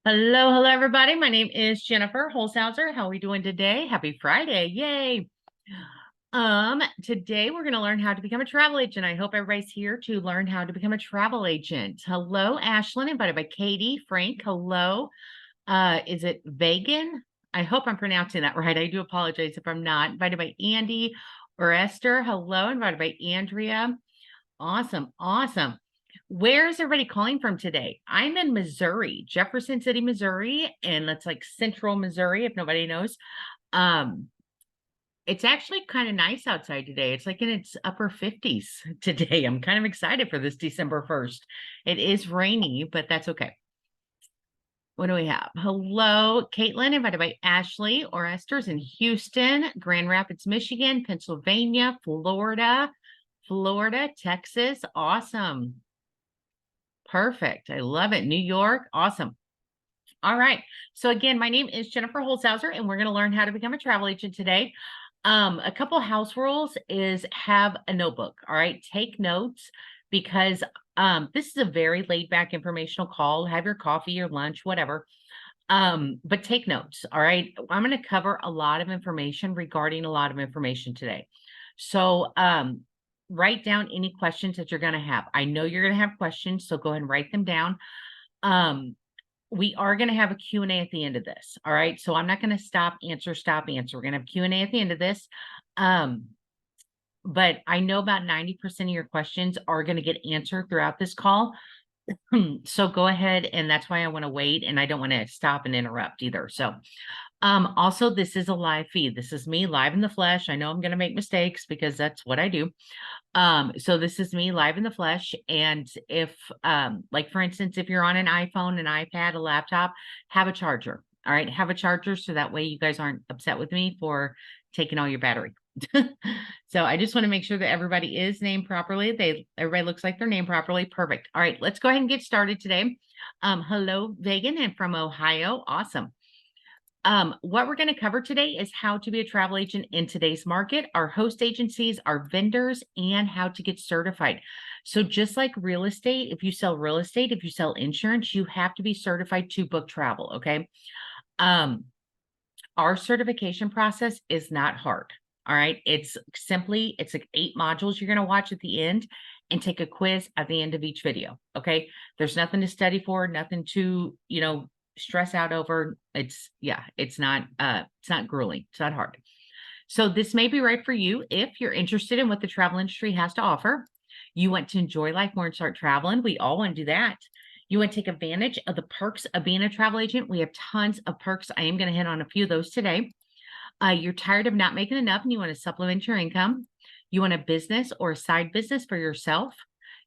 Hello, everybody. My name is Jennifer Holzhauser. How are we doing today? Happy Friday. Yay. Today we're going to learn how to become a travel agent. I hope everybody's here to learn how to become a travel agent. Hello, Ashlyn, invited by Katie, Frank. Hello. Is it Vegan? I hope I'm pronouncing that right. I do apologize if I'm not. Invited by Andy or Esther. Hello, invited by Andrea. Awesome. Awesome. Where's everybody calling from today? I'm in Missouri, Jefferson City, Missouri, and that's like central Missouri, if nobody knows. Um, it's actually kind of nice outside today. It's like in its upper 50s today. I'm kind of excited for this December 1st. It is rainy, but that's okay. What do we have? Hello, Caitlin, invited by Ashley or Esther's in Houston, Grand Rapids, Michigan, Pennsylvania, Florida, Texas. Awesome. Perfect. I love it. New York. Awesome. All right. So again, my name is Jennifer Holzhauser, and we're going to learn how to become a travel agent today. A couple house rules is have a notebook. All right. Take notes because this is a very laid back informational call. Have your coffee, your lunch, whatever. But take notes. All right. I'm going to cover a lot of information regarding a lot of information today. So write down any questions that you're going to have. I know you're going to have questions, so go ahead and write them down. We are going to have a Q&A at the end of this. All right. So I'm not going to stop, answer. We're going to have Q&A at the end of this. But I know about 90% of your questions are going to get answered throughout this call. So go ahead. And that's why I want to wait. And I don't want to stop and interrupt either. So also, this is a live feed. This is me live in the flesh. I know I'm going to make mistakes because that's what I do. So this is me live in the flesh. And if, like, for instance, if you're on an iPhone, an iPad, a laptop, have a charger. All right. Have a charger. So that way you guys aren't upset with me for taking all your battery. So I just want to make sure that everybody is named properly. Everybody looks like they're named properly. Perfect. All right. Let's go ahead and get started today. Hello, Vegan, and from Ohio. Awesome. What we're going to cover today is how to be a travel agent in today's market, our host agencies, our vendors, and how to get certified. So just like real estate, if you sell real estate, if you sell insurance, you have to be certified to book travel. Okay. Our certification process is not hard. All right. It's like 8 modules you're going to watch at the end and take a quiz at the end of each video. Okay. There's nothing to study for, nothing to, stress out over. It's not grueling. It's not hard. So this may be right for you if you're interested in what the travel industry has to offer. You want to enjoy life more and start traveling. We all want to do that. You want to take advantage of the perks of being a travel agent. We have tons of perks. I am going to hit on a few of those today. You're tired of not making enough and you want to supplement your income. You want a business or a side business for yourself.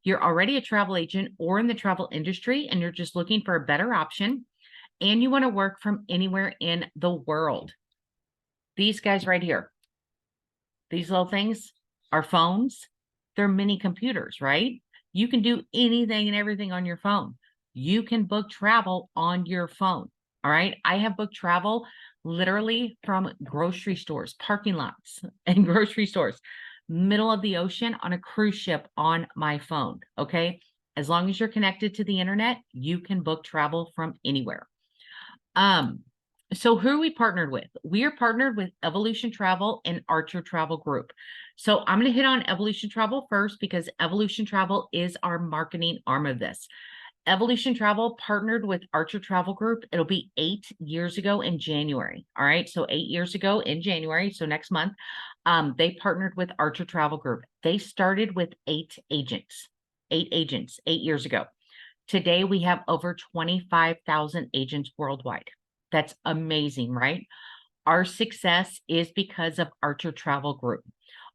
You're already a travel agent or in the travel industry and you're just looking for a better option. And you want to work from anywhere in the world. These guys right here, these little things are phones. They're mini computers, right? You can do anything and everything on your phone. You can book travel on your phone. All right. I have booked travel literally from grocery stores, parking lots, and grocery stores, middle of the ocean on a cruise ship on my phone. Okay. As long as you're connected to the internet, you can book travel from anywhere. So who are we partnered with? We are partnered with Evolution Travel and Archer Travel Group. So I'm going to hit on Evolution Travel first because Evolution Travel is our marketing arm of this. Evolution Travel partnered with Archer Travel Group. It'll be 8 years ago in January. All right. So 8 years ago in January. So next month, they partnered with Archer Travel Group. They started with 8 agents, 8 years ago. Today, we have over 25,000 agents worldwide. That's amazing, right? Our success is because of Archer Travel Group.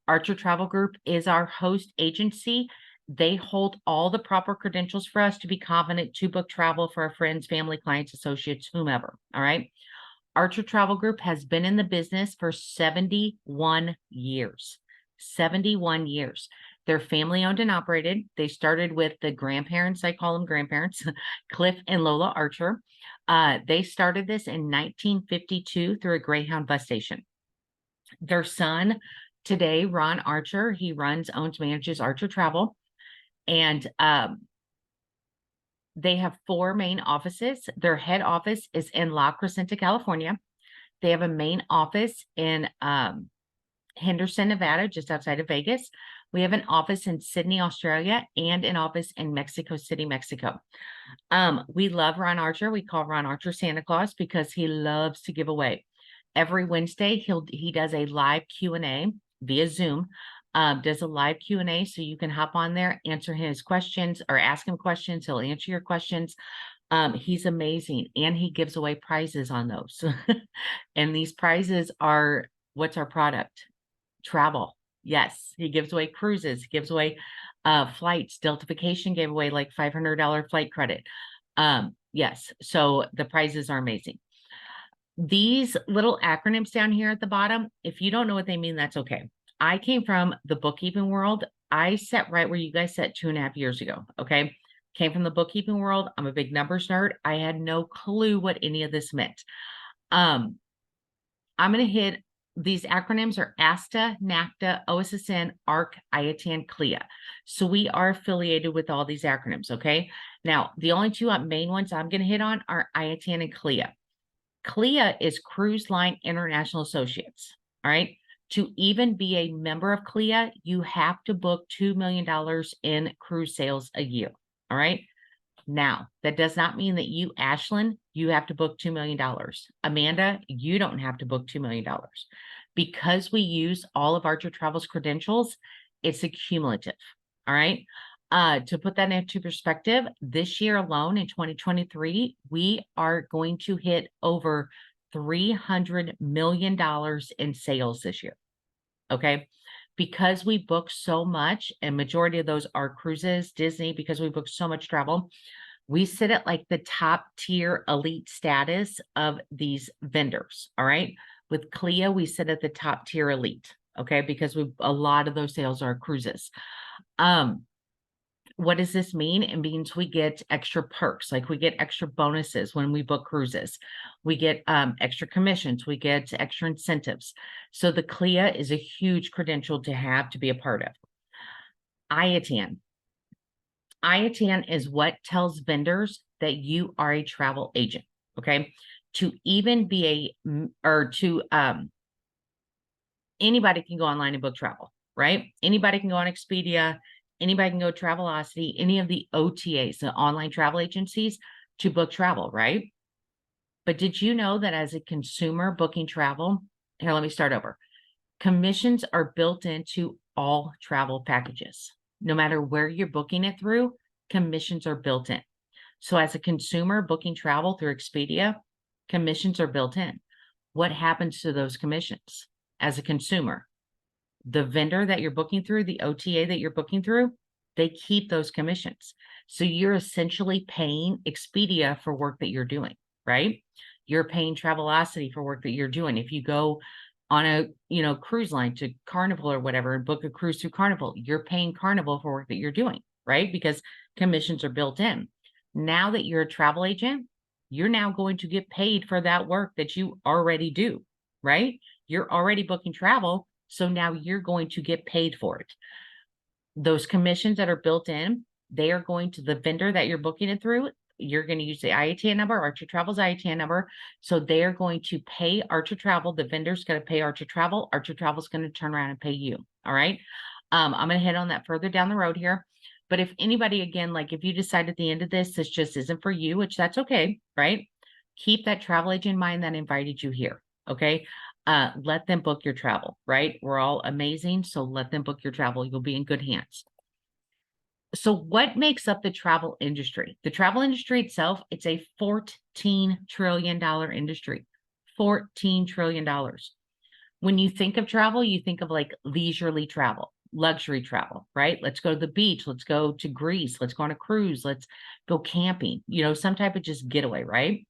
Archer Travel Group is our host agency. They hold all the proper credentials for us to be confident to book travel for our friends, family, clients, associates, whomever. All right. Archer Travel Group has been in the business for 71 years. 71 years. They're family owned and operated. They started with the grandparents, I call them grandparents, Cliff and Lola Archer. They started this in 1952 through a Greyhound bus station. Their son today, Ron Archer, he runs, owns, manages Archer Travel. And They have 4 main offices. Their head office is in La Crescenta, California. They have a main office in Henderson, Nevada, just outside of Vegas. We have an office in Sydney, Australia, and an office in Mexico City, Mexico. We love Ron Archer. We call Ron Archer Santa Claus because he loves to give away. Every Wednesday, he does a live Q&A via Zoom. Does a live Q&A, so you can hop on there, answer his questions or ask him questions. He'll answer your questions. He's amazing, and he gives away prizes on those. And these prizes are, what's our product? Travel. Yes, he gives away cruises, he gives away flights. Delta Vacation gave away like $500 flight credit. Yes, so the prizes are amazing. These little acronyms down here at the bottom, if you don't know what they mean, that's okay. I came from the bookkeeping world. I sat right where you guys sat 2.5 years ago. Okay. Came from the bookkeeping world. I'm a big numbers nerd. I had no clue what any of this meant. I'm going to hit these acronyms are ASTA, NAFTA, OSSN, ARC, IATAN, CLIA. So we are affiliated with all these acronyms. Okay. Now, the only two main ones I'm going to hit on are IATAN and CLIA. CLIA is Cruise Line International Associates. All right. To even be a member of CLIA, you have to book $2 million in cruise sales a year. All right. Now, that does not mean that you, Ashlyn, you have to book $2 million. Amanda, you don't have to book $2 million. Because we use all of Archer Travel's credentials, it's a cumulative. All right. To put that into perspective, this year alone in 2023, we are going to hit over $300 million in sales this year. Okay. Because we book so much, and majority of those are cruises, Disney, because we book so much travel, we sit at like the top tier elite status of these vendors. All right. With CLIA, we sit at the top tier elite. Okay. Because a lot of those sales are cruises. What does this mean? It means we get extra perks, like we get extra bonuses when we book cruises. We get extra commissions. We get extra incentives. So the CLIA is a huge credential to have to be a part of. IATAN. IATAN is what tells vendors that you are a travel agent. Okay. To even be anybody can go online and book travel, right? Anybody can go on Expedia. Anybody can go Travelocity, any of the OTAs, the online travel agencies, to book travel, right? But did you know that as a consumer booking travel, here, let me start over. Commissions are built into all travel packages. No matter where you're booking it through, commissions are built in. So as a consumer booking travel through Expedia, commissions are built in. What happens to those commissions as a consumer? The vendor that you're booking through, the OTA that you're booking through, they keep those commissions. So you're essentially paying Expedia for work that you're doing, right? You're paying Travelocity for work that you're doing. If you go on a cruise line to Carnival or whatever and book a cruise through Carnival, you're paying Carnival for work that you're doing, right? Because commissions are built in. Now that you're a travel agent, you're now going to get paid for that work that you already do, right? You're already booking travel. So now you're going to get paid for it. Those commissions that are built in, they are going to the vendor that you're booking it through. You're going to use the IATAN number, Archer Travel's IATAN number. So they are going to pay Archer Travel. The vendor's going to pay Archer Travel. Archer Travel's going to turn around and pay you. All right. I'm going to hit on that further down the road here. But if anybody, again, like if you decide at the end of this just isn't for you, which that's okay, right? Keep that travel agent in mind that invited you here. Okay. Let them book your travel, right? We're all amazing. So let them book your travel. You'll be in good hands. So what makes up the travel industry? The travel industry itself, it's a $14 trillion industry. $14 trillion. When you think of travel, you think of like leisurely travel, luxury travel, right? Let's go to the beach. Let's go to Greece. Let's go on a cruise. Let's go camping, some type of just getaway, right?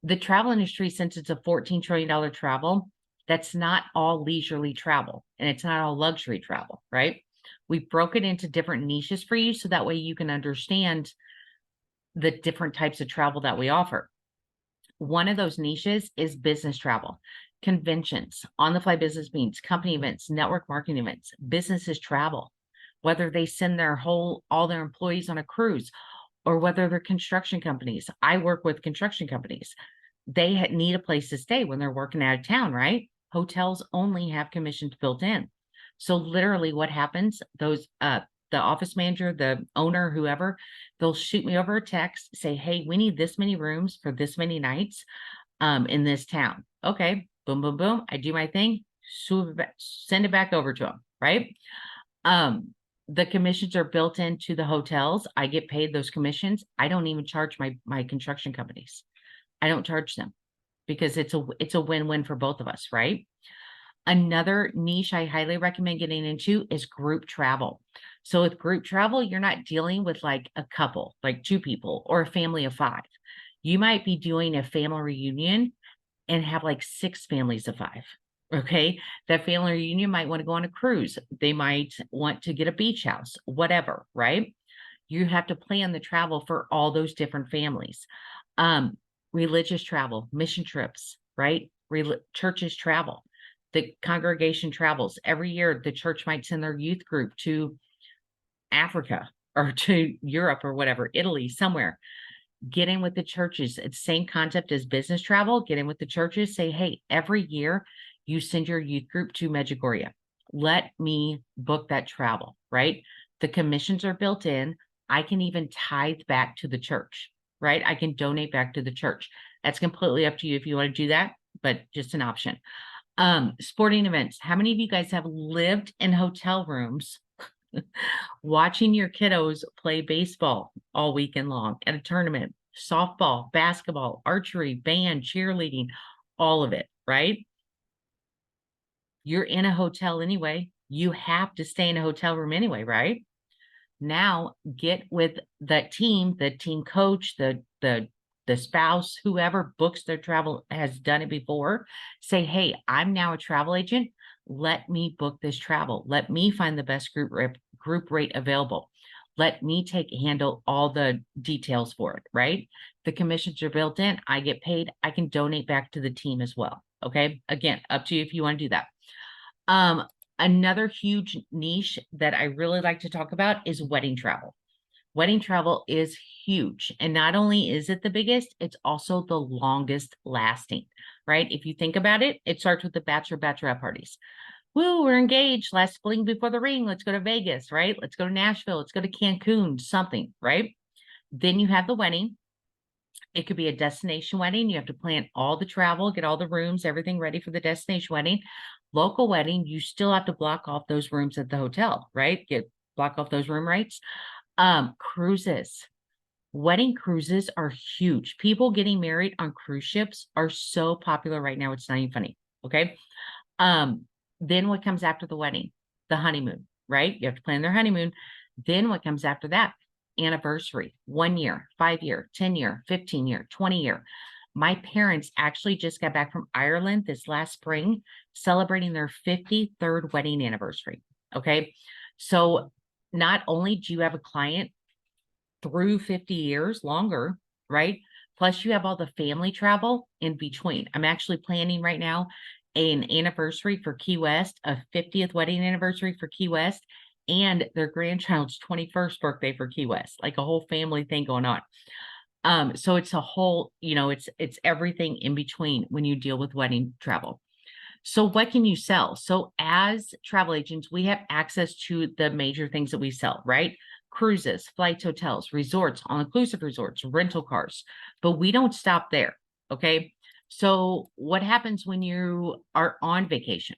The travel industry, since it's a $14 trillion travel, that's not all leisurely travel and it's not all luxury travel, right? We broke it into different niches for you so that way you can understand the different types of travel that we offer. One of those niches is business travel, conventions, on-the-fly business meetings, company events, network marketing events. Businesses travel, whether they send all their employees on a cruise, or whether they're construction companies. I work with construction companies. They need a place to stay when they're working out of town, right? Hotels only have commissions built in. So literally what happens, the office manager, the owner, whoever, they'll shoot me over a text, say, hey, we need this many rooms for this many nights in this town. Okay, boom, boom, boom. I do my thing, send it back over to them, right? The commissions are built into the hotels. I get paid those commissions. I don't even charge my construction companies. I don't charge them because it's a win-win for both of us, right? Another niche I highly recommend getting into is group travel. So with group travel, you're not dealing with like a couple, like 2 people or a family of 5. You might be doing a family reunion and have like 6 families of 5. Okay. That family reunion might want to go on a cruise. They might want to get a beach house, whatever, right? You have to plan the travel for all those different families. Religious travel, mission trips, right? Churches travel. The congregation travels. Every year, the church might send their youth group to Africa or to Europe or whatever, Italy, somewhere. Get in with the churches. It's the same concept as business travel. Get in with the churches. Say, hey, every year you send your youth group to Medjugorje. Let me book that travel, right? The commissions are built in. I can even tithe back to the church, right? I can donate back to the church. That's completely up to you if you want to do that, but just an option. Sporting events. How many of you guys have lived in hotel rooms watching your kiddos play baseball all weekend long at a tournament, softball, basketball, archery, band, cheerleading, all of it, right? You're in a hotel anyway. You have to stay in a hotel room anyway, right? Now get with that team, the team coach, the spouse, whoever books their travel has done it before. Say, hey, I'm now a travel agent. Let me book this travel. Let me find the best group rate available. Let me handle all the details for it, right? The commissions are built in. I get paid. I can donate back to the team as well. Okay. Again, up to you if you want to do that. Another huge niche that I really like to talk about is wedding travel. Wedding travel is huge. And not only is it the biggest, it's also the longest lasting, right? If you think about it, it starts with the bachelorette parties. Woo, we're engaged. Last fling before the ring. Let's go to Vegas, right? Let's go to Nashville. Let's go to Cancun, something, right? Then you have the wedding. It could be a destination wedding. You have to plan all the travel, get all the rooms, everything ready for the destination wedding. Local wedding, you still have to block off those rooms at the hotel, right? Block off those room rates. Cruises. Wedding cruises are huge. People getting married on cruise ships are so popular right now. It's not even funny. Okay. Then what comes after the wedding? The honeymoon, right? You have to plan their honeymoon. Then what comes after that? Anniversary, 1 year, 5 year, 10 year, 15 year, 20 year. My parents actually just got back from Ireland this last spring, celebrating their 53rd wedding anniversary. Okay. So not only do you have a client through 50 years longer, right? Plus you have all the family travel in between. I'm actually planning right now an anniversary for Key West, a 50th wedding anniversary for Key West, and their grandchild's 21st birthday for Key West, like a whole family thing going on. So it's a whole, it's everything in between when you deal with wedding travel. So what can you sell? So as travel agents, we have access to the major things that we sell, right? Cruises, flights, hotels, resorts, all-inclusive resorts, rental cars, but we don't stop there. Okay. So what happens when you are on vacation?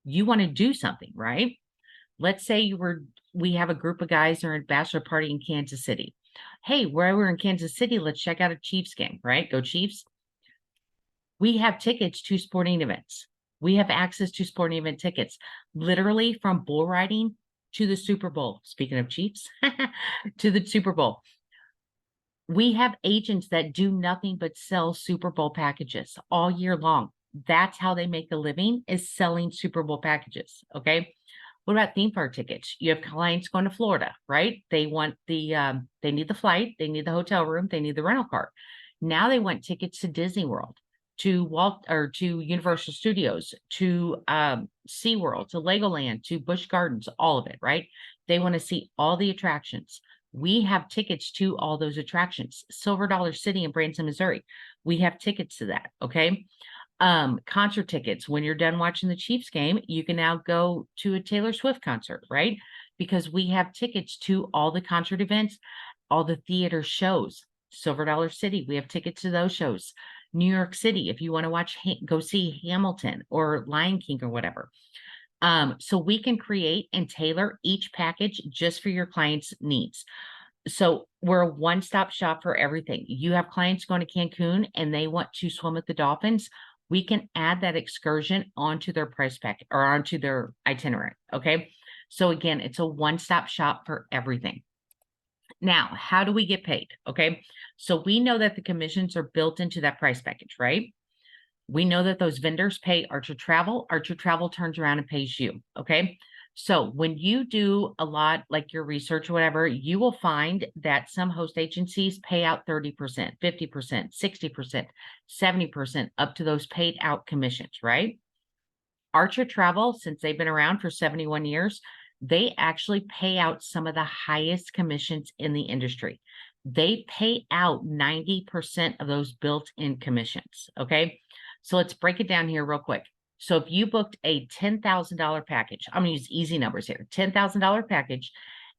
You want to do something, right? Let's say we have a group of guys that are at a bachelor party in Kansas City. Hey, where we're in Kansas City, let's check out a Chiefs game, right? Go Chiefs. We have tickets to sporting events. We have access to sporting event tickets, literally from bull riding to the Super Bowl. Speaking of Chiefs, to the Super Bowl. We have agents that do nothing but sell Super Bowl packages all year long. That's how they make a living, is selling Super Bowl packages. Okay. What about theme park tickets? You have clients going to Florida, right? They want they need the flight, they need the hotel room, they need the rental car. Now they want tickets to Disney World, to to Universal Studios, to SeaWorld, to Legoland, to Busch Gardens, all of it, right? They want to see all the attractions. We have tickets to all those attractions. Silver Dollar City in Branson, Missouri. We have tickets to that. Okay. Concert tickets. When you're done watching the Chiefs game, you can now go to a Taylor Swift concert, right? Because we have tickets to all the concert events, all the theater shows. Silver Dollar City, we have tickets to those shows. New York City, if you want to watch, go see Hamilton or Lion King or whatever. So we can create and tailor each package just for your client's needs. So we're a one-stop shop for everything. You have clients going to Cancun and they want to swim with the dolphins. We can add that excursion onto their price pack or onto their itinerary. Okay. So again, it's a one-stop shop for everything. Now, how do we get paid? Okay. So we know that the commissions are built into that price package, right? We know that those vendors pay Archer Travel. Archer Travel turns around and pays you. Okay. So when you do a lot like your research or whatever, you will find that some host agencies pay out 30%, 50%, 60%, 70% up to those paid out commissions, right? Archer Travel, since they've been around for 71 years, they actually pay out some of the highest commissions in the industry. They pay out 90% of those built-in commissions. Okay. So let's break it down here real quick. So if you booked a $10,000 package, I'm going to use easy numbers here, $10,000 package,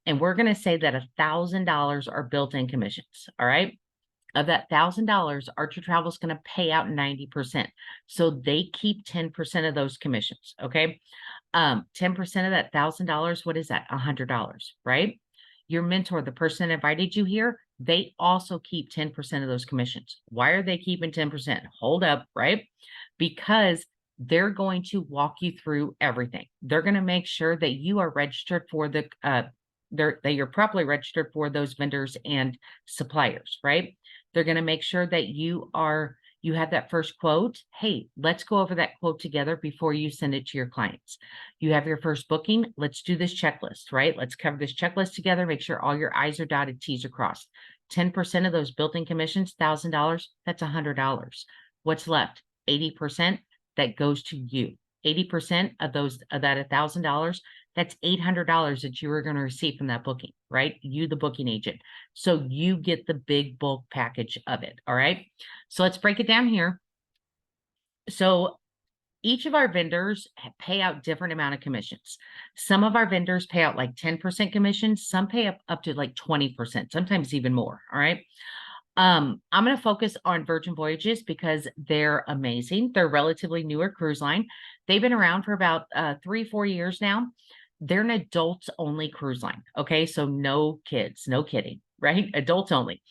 and we're going to say that $1,000 are built-in commissions. All right. Of that $1,000, Archer Travel is going to pay out 90%. So they keep 10% of those commissions. Okay. 10% of that $1,000, what is that? $100, right? Your mentor, the person that invited you here, they also keep 10% of those commissions. Why are they keeping 10%? Hold up, right? Because they're going to walk you through everything. They're going to make sure that you are registered for the that you're properly registered for those vendors and suppliers, right? They're going to make sure that you have that first quote. Hey, let's go over that quote together before you send it to your clients. You have your first booking. Let's do this checklist, right? Let's cover this checklist together. Make sure all your I's are dotted, T's are crossed. 10% of those built-in commissions, $1,000, that's $100. What's left? 80% that goes to you. 80% of that $1,000, that's $800 that you are going to receive from that booking, right? You, the booking agent. So you get the big bulk package of it. All right. So let's break it down here. So each of our vendors pay out different amount of commissions. Some of our vendors pay out like 10% commissions. Some pay up to like 20%, sometimes even more. All right. I'm going to focus on Virgin Voyages because they're amazing. They're relatively newer cruise line. They've been around for about 3-4 years now. They're an adults only cruise line. Okay. So no kids, no kidding, right? Adults only.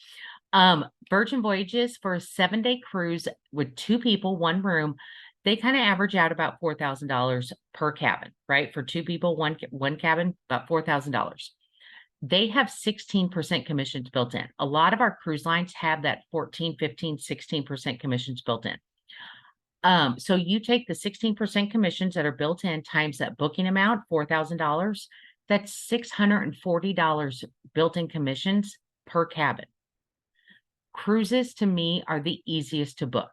Virgin Voyages for a 7-day cruise with 2 people, 1 room, they kind of average out about $4,000 per cabin, right? For 2 people, one cabin, about $4,000. They have 16% commissions built in. A lot of our cruise lines have that 14, 15, 16% commissions built in. So you take the 16% commissions that are built in times that booking amount, $4,000, that's $640 built-in commissions per cabin. Cruises to me are the easiest to book.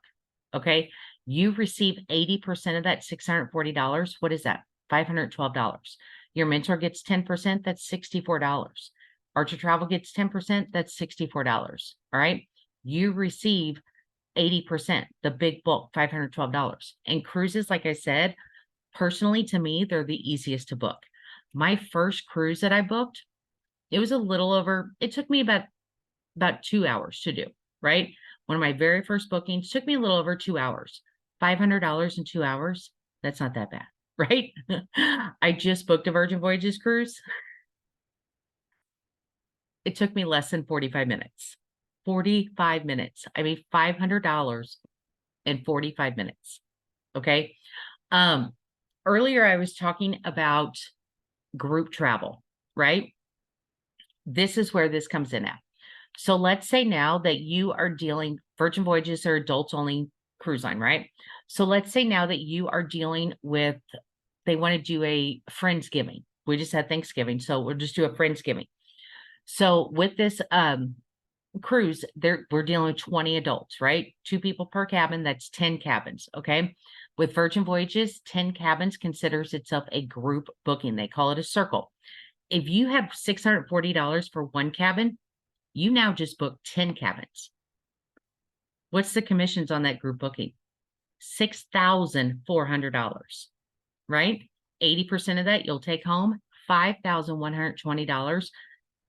Okay. You receive 80% of that $640. What is that? $512. Your mentor gets 10%. That's $64. Archer Travel gets 10%. That's $64. All right. You receive 80%, the big bulk, $512. And cruises, like I said, personally, to me, they're the easiest to book. My first cruise that I booked, it took me about 2 hours to do, right? One of my very first bookings took me a little over 2 hours. $500 in 2 hours, that's not that bad, right? I just booked a Virgin Voyages cruise. It took me less than 45 minutes. 45 minutes. I mean, $500 in 45 minutes. Okay. Earlier I was talking about group travel, right? This is where this comes in at. So let's say now that you are dealing, Virgin Voyages are adults only cruise line, right? So let's say now that you are dealing with, they want to do a Friendsgiving. We just had Thanksgiving, so we'll just do a Friendsgiving. So with this cruise, we're dealing with 20 adults, right? 2 people per cabin, that's 10 cabins, okay? With Virgin Voyages, 10 cabins considers itself a group booking. They call it a circle. If you have $640 for one cabin, you now just booked 10 cabins. What's the commissions on that group booking? $6,400, right? 80% of that you'll take home, $5,120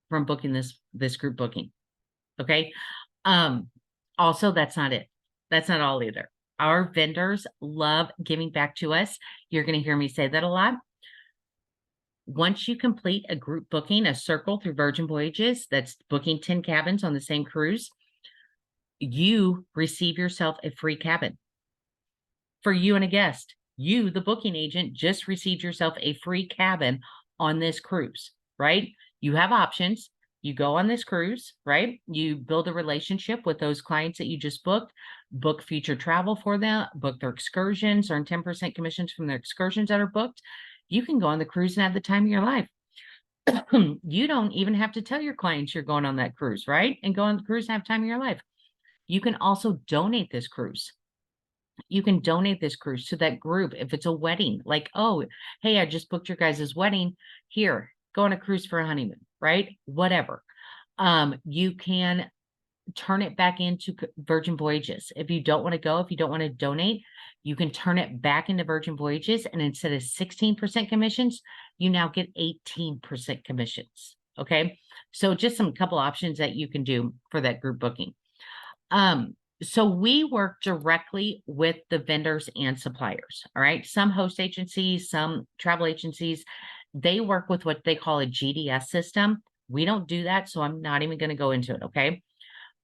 from booking this group booking. Okay. Also, that's not it. That's not all either. Our vendors love giving back to us. You're going to hear me say that a lot. Once you complete a group booking, a circle through Virgin Voyages, that's booking 10 cabins on the same cruise, you receive yourself a free cabin for you and a guest. You, the booking agent, just received yourself a free cabin on this cruise, right? You have options. You go on this cruise, right? You build a relationship with those clients that you just booked, book future travel for them, book their excursions, earn 10% commissions from their excursions that are booked. You can go on the cruise and have the time of your life. You don't even have to tell your clients you're going on that cruise, right? And go on the cruise and have time of your life. You can also donate this cruise. You can donate this cruise to that group. If it's a wedding, like, oh, hey, I just booked your guys' wedding. Here, go on a cruise for a honeymoon, right? Whatever. You can turn it back into Virgin Voyages. If you don't want to go, if you don't want to donate, you can turn it back into Virgin Voyages. And instead of 16% commissions, you now get 18% commissions. Okay. So just some couple options that you can do for that group booking. So we work directly with the vendors and suppliers. All right. Some host agencies, some travel agencies, they work with what they call a GDS system. We don't do that. So I'm not even going to go into it. Okay.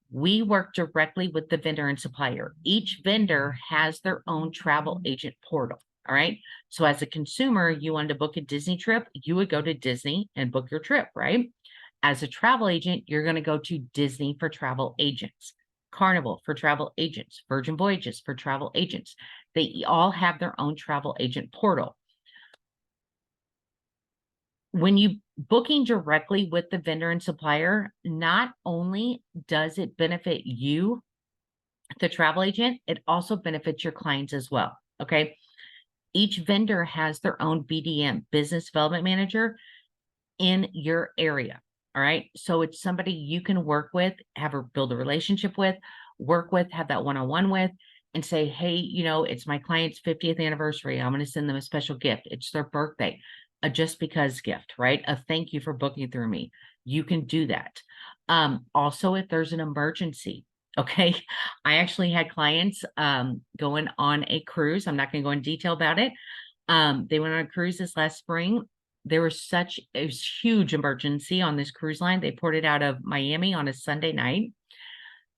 We work directly with the vendor and supplier. Each vendor has their own travel agent portal. All right. So as a consumer, you wanted to book a Disney trip, you would go to Disney and book your trip, right? As a travel agent, you're going to go to Disney for travel agents, Carnival for travel agents, Virgin Voyages for travel agents. They all have their own travel agent portal. When you booking directly with the vendor and supplier, not only does it benefit you, the travel agent, it also benefits your clients as well. Okay. Each vendor has their own BDM, business development manager, in your area. All right. So it's somebody you can work with, have her build a relationship with, work with, have that one-on-one with, and say, hey, you know, it's my client's 50th anniversary. I'm going to send them a special gift. It's their birthday, a just because gift, right? A thank you for booking through me. You can do that. Also, if there's an emergency, okay. I actually had clients going on a cruise. I'm not going to go in detail about it. They went on a cruise this last spring. There was such a huge emergency on this cruise line. They ported out of Miami on a Sunday night.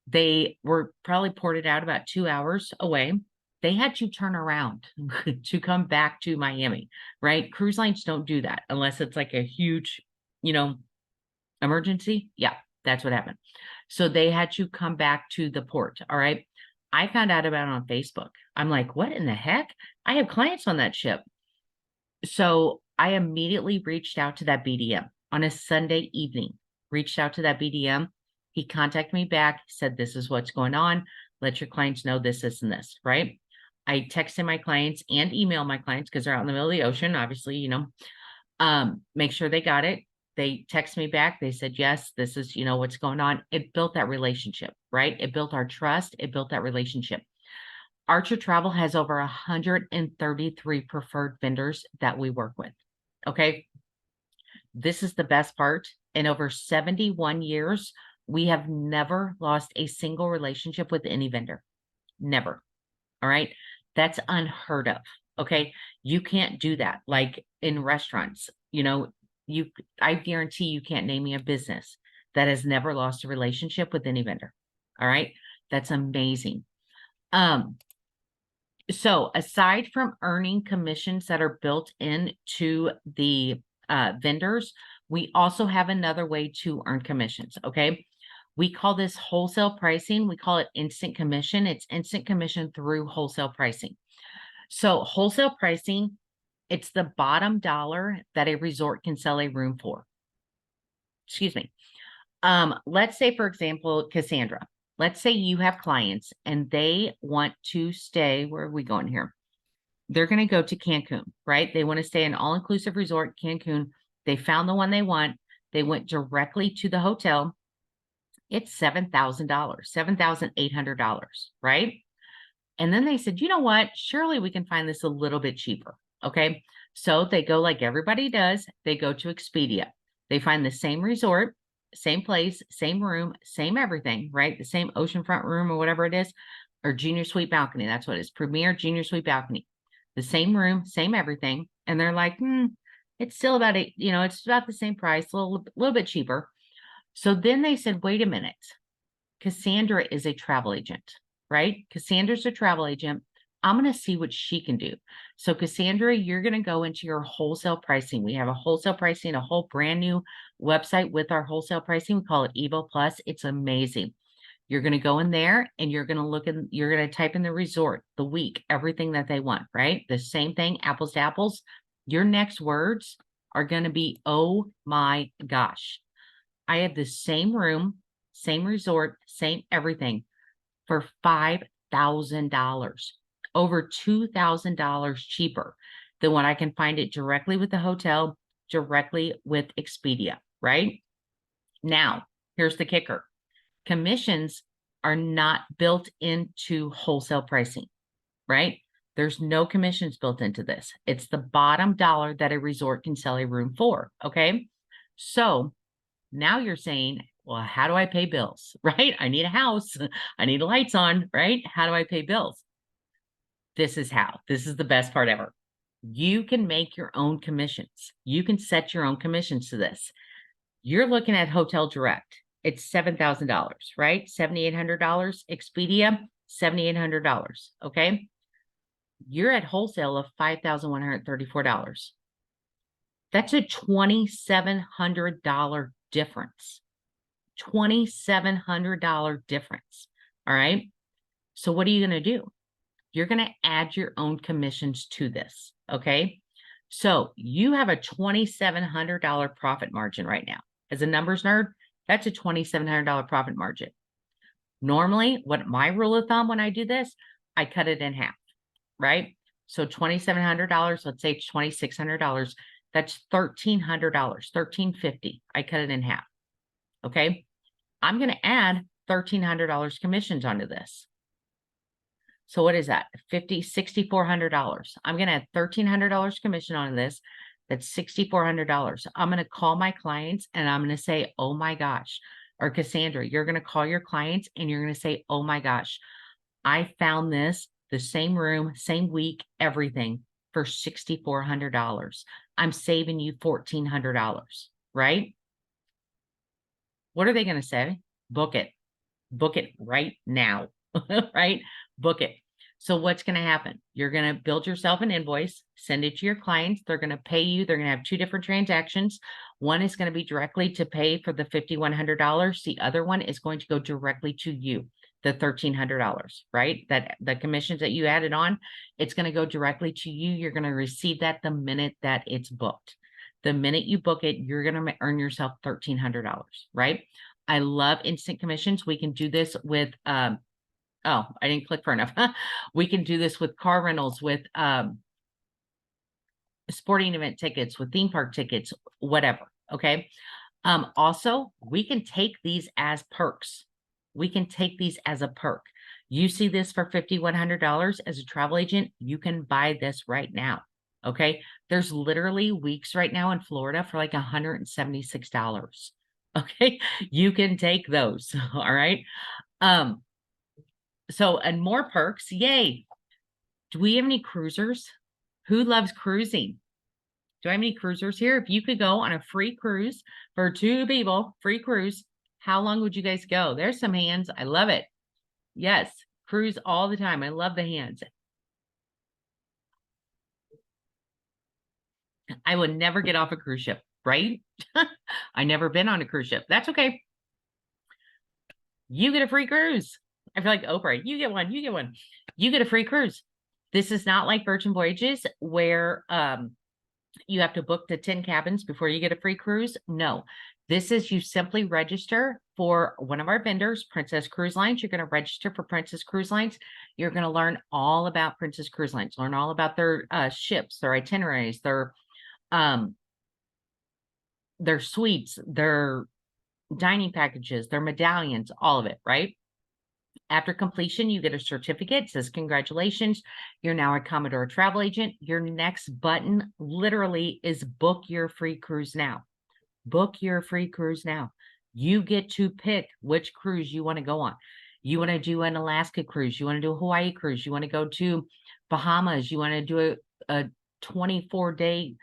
They were probably ported out about 2 hours away. They had to turn around to come back to Miami, right? Cruise lines don't do that unless it's like a huge, you know, emergency. Yeah, that's what happened. So they had to come back to the port. All right. I found out about it on Facebook. I'm like, what in the heck? I have clients on that ship. So I immediately reached out to that BDM on a Sunday evening, reached out to that BDM. He contacted me back, said, this is what's going on. Let your clients know this, this, and this, right? I texted my clients and emailed my clients because they're out in the middle of the ocean, obviously, you know, make sure they got it. They text me back. They said, yes, this is, you know, what's going on. It built that relationship, right? It built our trust. It built that relationship. Archer Travel has over 133 preferred vendors that we work with. Okay. This is the best part. In over 71 years, we have never lost a single relationship with any vendor. Never. All right. That's unheard of. Okay. You can't do that. Like in restaurants, you know, I guarantee you can't name me a business that has never lost a relationship with any vendor. All right. That's amazing. So aside from earning commissions that are built into the vendors, we also have another way to earn commissions. Okay. We call this wholesale pricing. We call it instant commission. It's instant commission through wholesale pricing. So wholesale pricing, it's the bottom dollar that a resort can sell a room for. Excuse me. Let's say, for example, Cassandra, let's say you have clients and they want to stay, where are we going here? They're going to go to Cancun, right? They want to stay in an all-inclusive resort, Cancun. They found the one they want. They went directly to the hotel. It's $7,000, $7,800, right? And then they said, you know what? Surely we can find this a little bit cheaper. Okay. So they go like everybody does. They go to Expedia. They find the same resort, same place, same room, same everything, right? The same oceanfront room or whatever it is, or junior suite balcony. That's what it is. Premier junior suite balcony. The same room, same everything. And they're like, it's still about it's about the same price, a little bit cheaper. So then they said, wait a minute. Cassandra is a travel agent, right? Cassandra's a travel agent. I'm going to see what she can do. So Cassandra, you're going to go into your wholesale pricing. We have a wholesale pricing, a whole brand new website with our wholesale pricing. We call it Evo Plus. It's amazing. You're going to go in there and you're going to you're going to type in the resort, the week, everything that they want, right? The same thing, apples to apples. Your next words are going to be, oh my gosh, I have the same room, same resort, same everything for $5,000, over $2,000 cheaper than what I can find it directly with the hotel, directly with Expedia, right? Now, here's the kicker. Commissions are not built into wholesale pricing, right? There's no commissions built into this. It's the bottom dollar that a resort can sell a room for, okay? So now you're saying, well, how do I pay bills, right? I need a house. I need lights on, right? How do I pay bills? This is how. This is the best part ever. You can make your own commissions. You can set your own commissions to this. You're looking at Hotel Direct. It's $7,000, right? $7,800. Expedia, $7,800, okay? You're at wholesale of $5,134. That's a $2,700 difference. $2,700 difference. All right. So what are you going to do? You're going to add your own commissions to this. Okay. So you have a $2,700 profit margin right now. As a numbers nerd, that's a $2,700 profit margin. Normally, what my rule of thumb when I do this, I cut it in half, right? So $2,700, let's say it's $2,600. That's $1,300, $1,350. I cut it in half. Okay. I'm going to add $1,300 commissions onto this. So what is that? $6,400. I'm going to add $1,300 commission on this. That's $6,400. I'm going to call my clients and I'm going to say, oh my gosh. Or Cassandra, you're going to call your clients and you're going to say, oh my gosh, I found this, the same room, same week, everything for $6,400. I'm saving you $1,400, right? What are they going to say? Book it. Book it right now, right? Book it. So what's going to happen? You're going to build yourself an invoice, send it to your clients. They're going to pay you. They're going to have two different transactions. One is going to be directly to pay for the $5,100. The other one is going to go directly to you, the $1,300, right? That the commissions that you added on, it's going to go directly to you. You're going to receive that the minute that it's booked. The minute you book it, you're going to earn yourself $1,300, right? I love instant commissions. We can do this with, oh, I didn't click for enough. We can do this with car rentals, with sporting event tickets, with theme park tickets, whatever. Okay. Also, we can take these as perks. We can take these as a perk. You see this for $5,100 as a travel agent, you can buy this right now. Okay. There's literally weeks right now in Florida for like $176. Okay. You can take those. All right. So, and more perks. Yay. Do we have any cruisers? Who loves cruising? Do I have any cruisers here? If you could go on a free cruise for 2 people, free cruise, how long would you guys go? There's some hands. I love it. Yes. Cruise all the time. I love the hands. I would never get off a cruise ship, right? I never been on a cruise ship. That's okay. You get a free cruise. I feel like Oprah. You get one. You get one. You get a free cruise. This is not like Virgin Voyages where you have to book the 10 cabins before you get a free cruise. No, this is you simply register for one of our vendors, Princess Cruise Lines. You're going to register for Princess Cruise Lines. You're going to learn all about Princess Cruise Lines, learn all about their ships, their itineraries, their their suites, their dining packages, their medallions, all of it, right? After completion, you get a certificate. It says, congratulations, you're now a Commodore travel agent. Your next button literally is book your free cruise now. Book your free cruise now. You get to pick which cruise you want to go on. You want to do an Alaska cruise. You want to do a Hawaii cruise. You want to go to Bahamas. You want to do a 24-day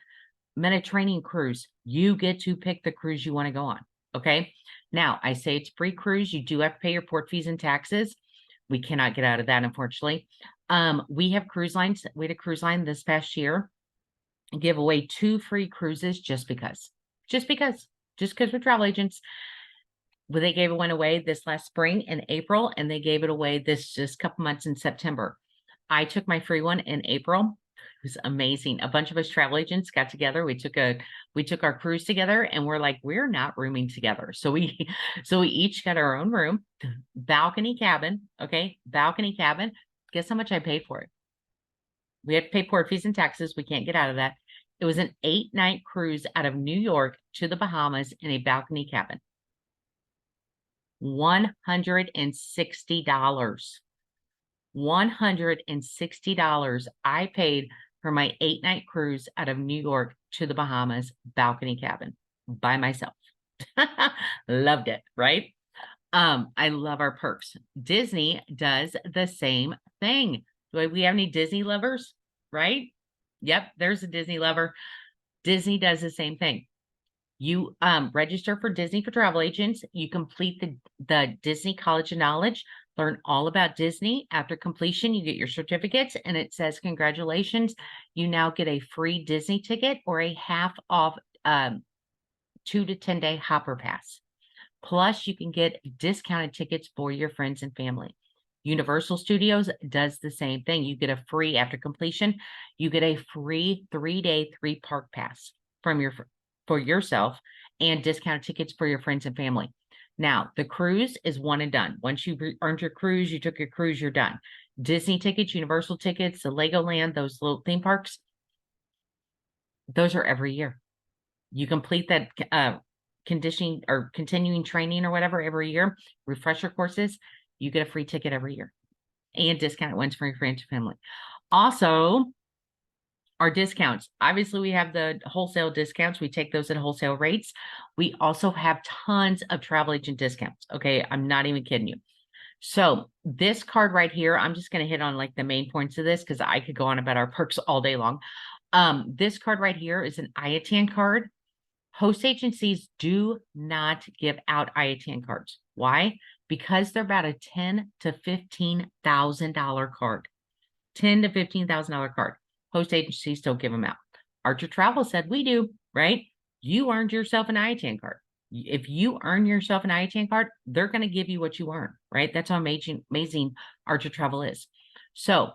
Mediterranean cruise. You get to pick the cruise you want to go on. Okay. Now, I say it's free cruise. You do have to pay your port fees and taxes. We cannot get out of that, unfortunately. We have cruise lines. We had a cruise line this past year give away 2 free cruises just because we're travel agents. Well, they gave one away this last spring in April, and they gave it away this just couple months in September. I took my free one in April. It was amazing. A bunch of us travel agents got together. We took our cruise together, and we're like, we're not rooming together. So we each got our own room, balcony cabin. Okay. Balcony cabin. Guess how much I paid for it? We had to pay port fees and taxes. We can't get out of that. It was an 8-night cruise out of New York to the Bahamas in a balcony cabin. $160. $160 I paid for my 8-night cruise out of New York to the Bahamas balcony cabin by myself. Loved it, right? I love our perks. Disney does the same thing. Do we have any Disney lovers? Right? Yep, there's a Disney lover. Disney does the same thing. You register for Disney for travel agents. You complete the Disney College of Knowledge, learn all about Disney. After completion, you get your certificates, and it says, congratulations, you now get a free Disney ticket or a half off 2 to 10 day hopper pass. Plus, you can get discounted tickets for your friends and family. Universal Studios does the same thing. You get a free, after completion, you get a free 3-day 3-park pass for yourself and discounted tickets for your friends and family. Now, the cruise is one and done. Once you've earned your cruise, you took your cruise, you're done. Disney tickets, Universal tickets, the Legoland, those little theme parks, those are every year. You complete that conditioning or continuing training or whatever every year, refresher courses, you get a free ticket every year and discounted ones for your friends and family. Also, our discounts. Obviously, we have the wholesale discounts. We take those at wholesale rates. We also have tons of travel agent discounts. Okay, I'm not even kidding you. So this card right here, I'm just going to hit on like the main points of this because I could go on about our perks all day long. This card right here is an IATAN card. Host agencies do not give out IATAN cards. Why? Because they're about a $10,000 to $15,000 card. $10,000 to $15,000 card. Host agencies don't give them out. Archer Travel said we do, right? You earned yourself an IATAN card. If you earn yourself an IATAN card, they're going to give you what you earn, right? That's how amazing Archer Travel is. So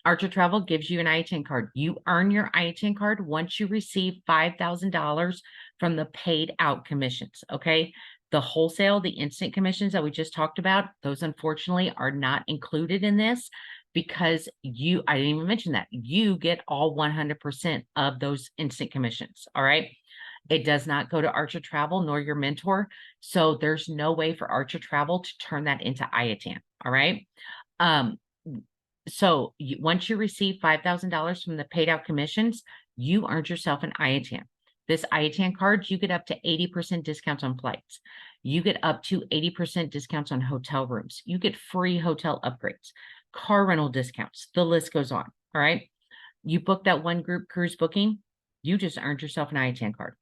Archer Travel gives you an IATAN card. You earn your IATAN card once you receive $5,000 from the paid out commissions, okay? The wholesale, the instant commissions that we just talked about, those unfortunately are not included in this because I didn't even mention that. You get all 100% of those instant commissions, all right? It does not go to Archer Travel nor your mentor. So there's no way for Archer Travel to turn that into IATAN, all right? So once you receive $5,000 from the paid out commissions, you earned yourself an IATAN. This IATAN card, you get up to 80% discounts on flights. You get up to 80% discounts on hotel rooms. You get free hotel upgrades, car rental discounts. The list goes on. All right. You book that one group cruise booking, you just earned yourself an IATAN card,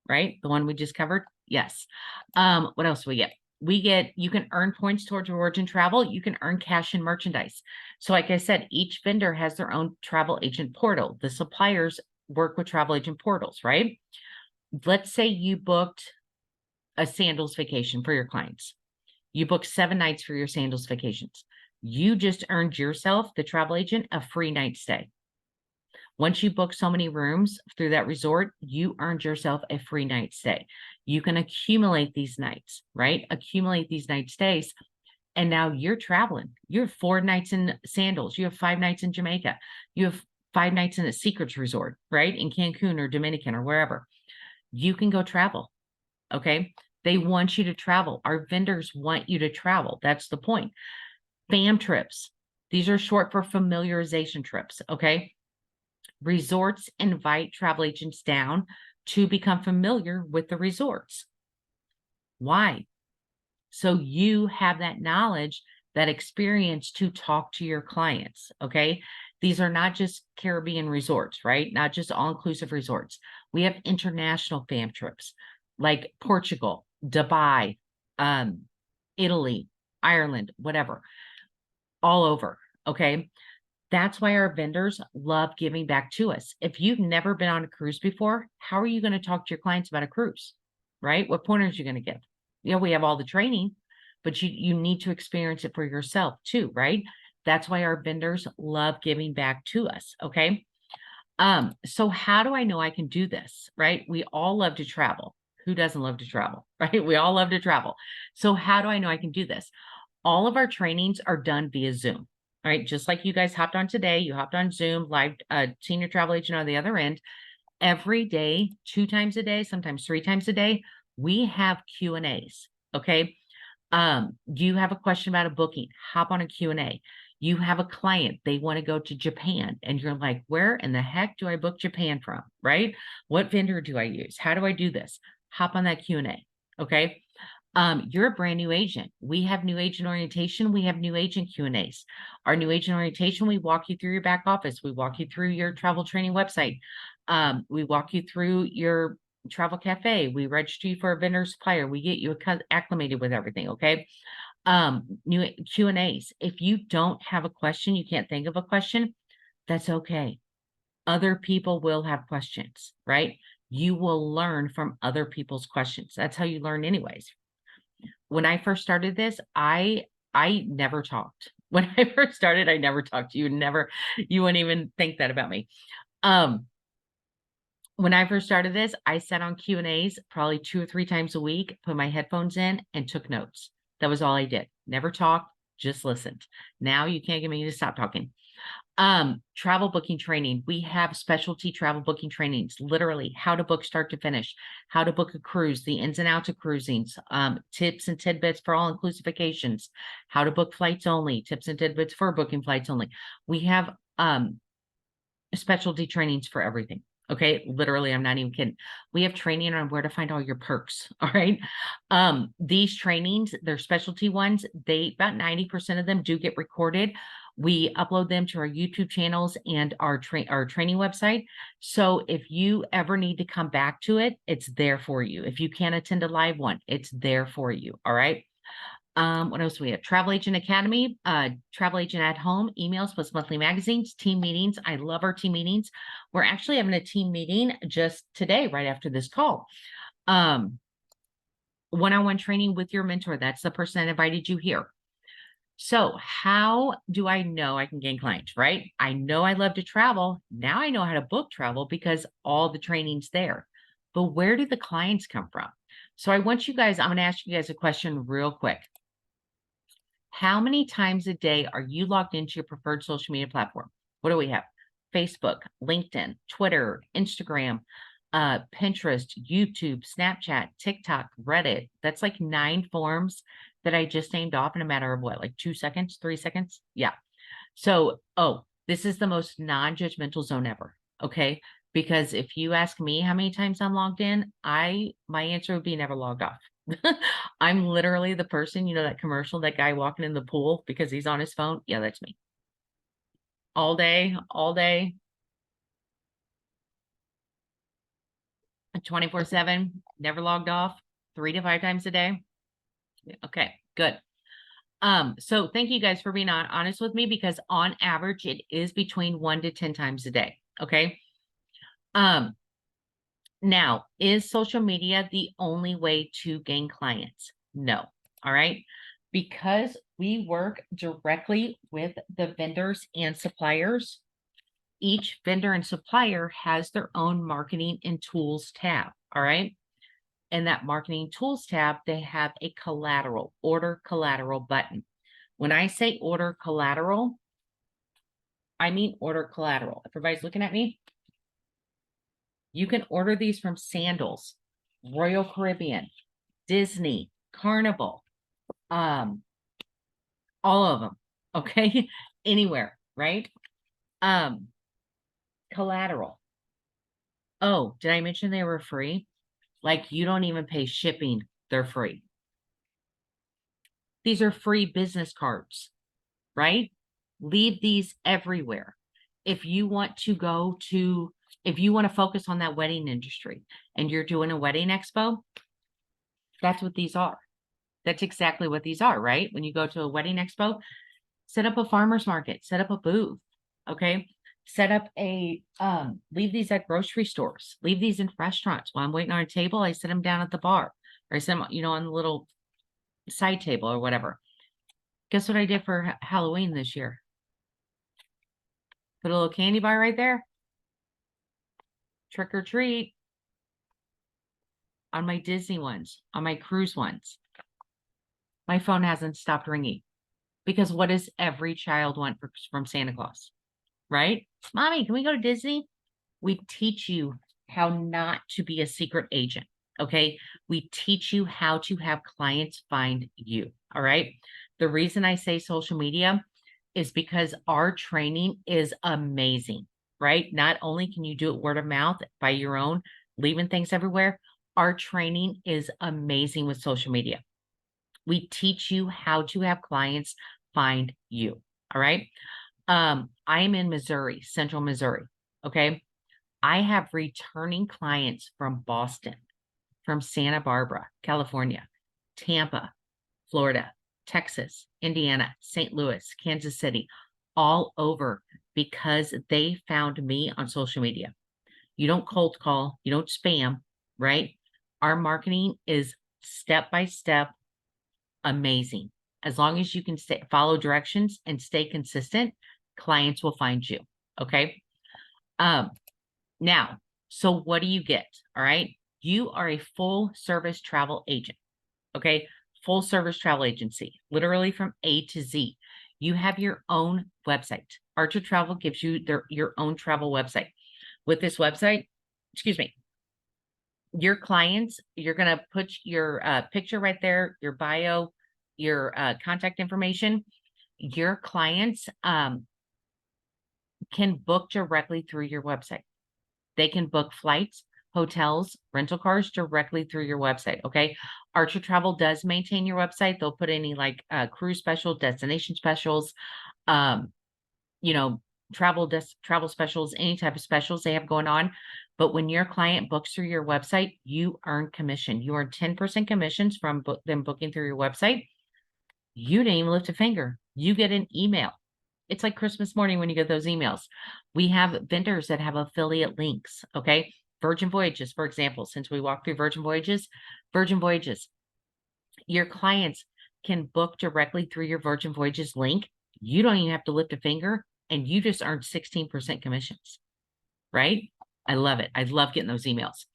right? The one we just covered. Yes. What else do we get? You can earn points towards rewards and travel. You can earn cash and merchandise. So like I said, each vendor has their own travel agent portal. The suppliers work with travel agent portals, right? Let's say you booked a sandals vacation for your clients. You booked 7 nights for your sandals vacations. You just earned yourself, the travel agent, a free night stay. Once you book so many rooms through that resort, you earned yourself a free night stay. You can accumulate these nights, right? Accumulate these night stays. And now you're traveling. You have 4 nights in sandals. You have 5 nights in Jamaica. You have 5 nights in a Secrets resort, right? In Cancun or Dominican or wherever. You can go travel. Okay. They want you to travel. Our vendors want you to travel. That's the point. FAM trips. These are short for familiarization trips. Okay. Resorts invite travel agents down to become familiar with the resorts. Why? So you have that knowledge, that experience to talk to your clients. Okay. These are not just Caribbean resorts, right? Not just all-inclusive resorts. We have international fam trips like Portugal, Dubai, Italy, Ireland, whatever, all over. Okay. That's why our vendors love giving back to us. If you've never been on a cruise before, how are you going to talk to your clients about a cruise, right? What pointers are you going to give? We have all the training, but you need to experience it for yourself too, right? That's why our vendors love giving back to us. Okay. So how do I know I can do this, right? We all love to travel. Who doesn't love to travel, right? We all love to travel. So how do I know I can do this? All of our trainings are done via Zoom. All right. Just like you guys hopped on today, you hopped on Zoom, live senior travel agent on the other end. Every day, 2 times a day, sometimes 3 times a day, we have Q&As. Okay. You have a question about a booking, hop on a Q&A. You have a client, they want to go to Japan, and you're like, where in the heck do I book Japan from? Right? What vendor do I use? How do I do this? Hop on that Q&A. Okay. You're a brand new agent. We have new agent orientation. We have new agent Q&As. Our new agent orientation, we walk you through your back office. We walk you through your travel training website. We walk you through your travel cafe. We register you for a vendor supplier. We get you acclimated with everything. Okay. New Q&As. If you don't have a question, you can't think of a question, that's okay. Other people will have questions, right? You will learn from other people's questions. That's how you learn anyways. When I first started this, I never talked. When I first started, I never talked. You wouldn't even think that about me. When I first started this, I sat on Q&As probably 2 or 3 times a week, put my headphones in and took notes. That was all I did. Never talked, just listened. Now you can't get me to stop talking. Travel booking training. We have specialty travel booking trainings, literally how to book start to finish, how to book a cruise, the ins and outs of cruising, tips and tidbits for all inclusive vacations, how to book flights only, tips and tidbits for booking flights only. We have specialty trainings for everything. Okay. Literally, I'm not even kidding. We have training on where to find all your perks. All right. These trainings, they're specialty ones. About 90% of them do get recorded. We upload them to our YouTube channels and our training website. So if you ever need to come back to it, it's there for you. If you can't attend a live one, it's there for you. All right. What else do we have? Travel Agent Academy, Travel Agent at Home, emails plus monthly magazines, team meetings. I love our team meetings. We're actually having a team meeting just today, right after this call. One-on-one training with your mentor. That's the person that invited you here. So how do I know I can gain clients, right? I know I love to travel. Now I know how to book travel because all the training's there. But where do the clients come from? So I'm going to ask you guys a question real quick. How many times a day are you logged into your preferred social media platform? What do we have? Facebook, LinkedIn, Twitter, Instagram, Pinterest, YouTube, Snapchat, TikTok, Reddit. That's like 9 forms that I just named off in a matter of what, like 2 seconds, 3 seconds? Yeah. So, this is the most non-judgmental zone ever. Okay. Because if you ask me how many times I'm logged in, my answer would be never logged off. I'm literally the person, that commercial, that guy walking in the pool because he's on his phone. Yeah, that's me. All day, 24/7, never logged off, 3 to 5 times a day. Okay, good. So thank you guys for being honest with me because on average, it is between 1 to 10 times a day. Okay. Now, is social media the only way to gain clients? No. All right. Because we work directly with the vendors and suppliers, each vendor and supplier has their own marketing and tools tab. All right. In that marketing tools tab, they have a order collateral button. When I say order collateral, I mean order collateral. Everybody's looking at me. You can order these from Sandals. Royal Caribbean, Disney, Carnival, all of them. Okay. Anywhere, right? Um, Collateral. Oh, did I mention they were free? Like you don't even pay shipping. They're free. These are free business cards, right? Leave these everywhere. If you want to go to, if you want to focus on that wedding industry and you're doing a wedding expo, that's what these are. That's exactly what these are, right? When you go to a wedding expo, set up a farmer's market, set up a booth, okay? Set up leave these at grocery stores, leave these in restaurants. While I'm waiting on a table, I set them down at the bar or I set them, on the little side table or whatever. Guess what I did for Halloween this year? Put a little candy bar right there. Trick or treat on my Disney ones, on my cruise ones. My phone hasn't stopped ringing because what does every child want from Santa Claus? Right? Mommy, can we go to Disney? We teach you how not to be a secret agent. Okay. We teach you how to have clients find you. All right. The reason I say social media is because our training is amazing, right? Not only can you do it word of mouth by your own, leaving things everywhere, our training is amazing with social media. We teach you how to have clients find you. All right. I'm in Missouri, central Missouri. Okay. I have returning clients from Boston, from Santa Barbara, California, Tampa, Florida, Texas, Indiana, St. Louis, Kansas City, all over because they found me on social media. You don't cold call, you don't spam, right? Our marketing is step by step amazing. As long as you can follow directions and stay consistent, clients will find you. Okay. Now, so what do you get? All right. You are a full service travel agent. Okay. Full service travel agency, literally from A to Z. You have your own website. Archer Travel gives you your own travel website. With this website, excuse me, your clients, you're going to put your picture right there, your bio, your contact information. Your clients can book directly through your website. They can book flights, hotels, rental cars directly through your website. Okay. Archer Travel does maintain your website. They'll put any like cruise specials, destination specials, you know, travel specials, any type of specials they have going on. But when your client books through your website, you earn commission. You earn 10% commissions from them booking through your website. You didn't even lift a finger. You get an email. It's like Christmas morning when you get those emails. We have vendors that have affiliate links. Okay. Virgin Voyages, for example, since we walked through Virgin Voyages, your clients can book directly through your Virgin Voyages link. You don't even have to lift a finger and you just earn 16% commissions, right? I love it. I love getting those emails.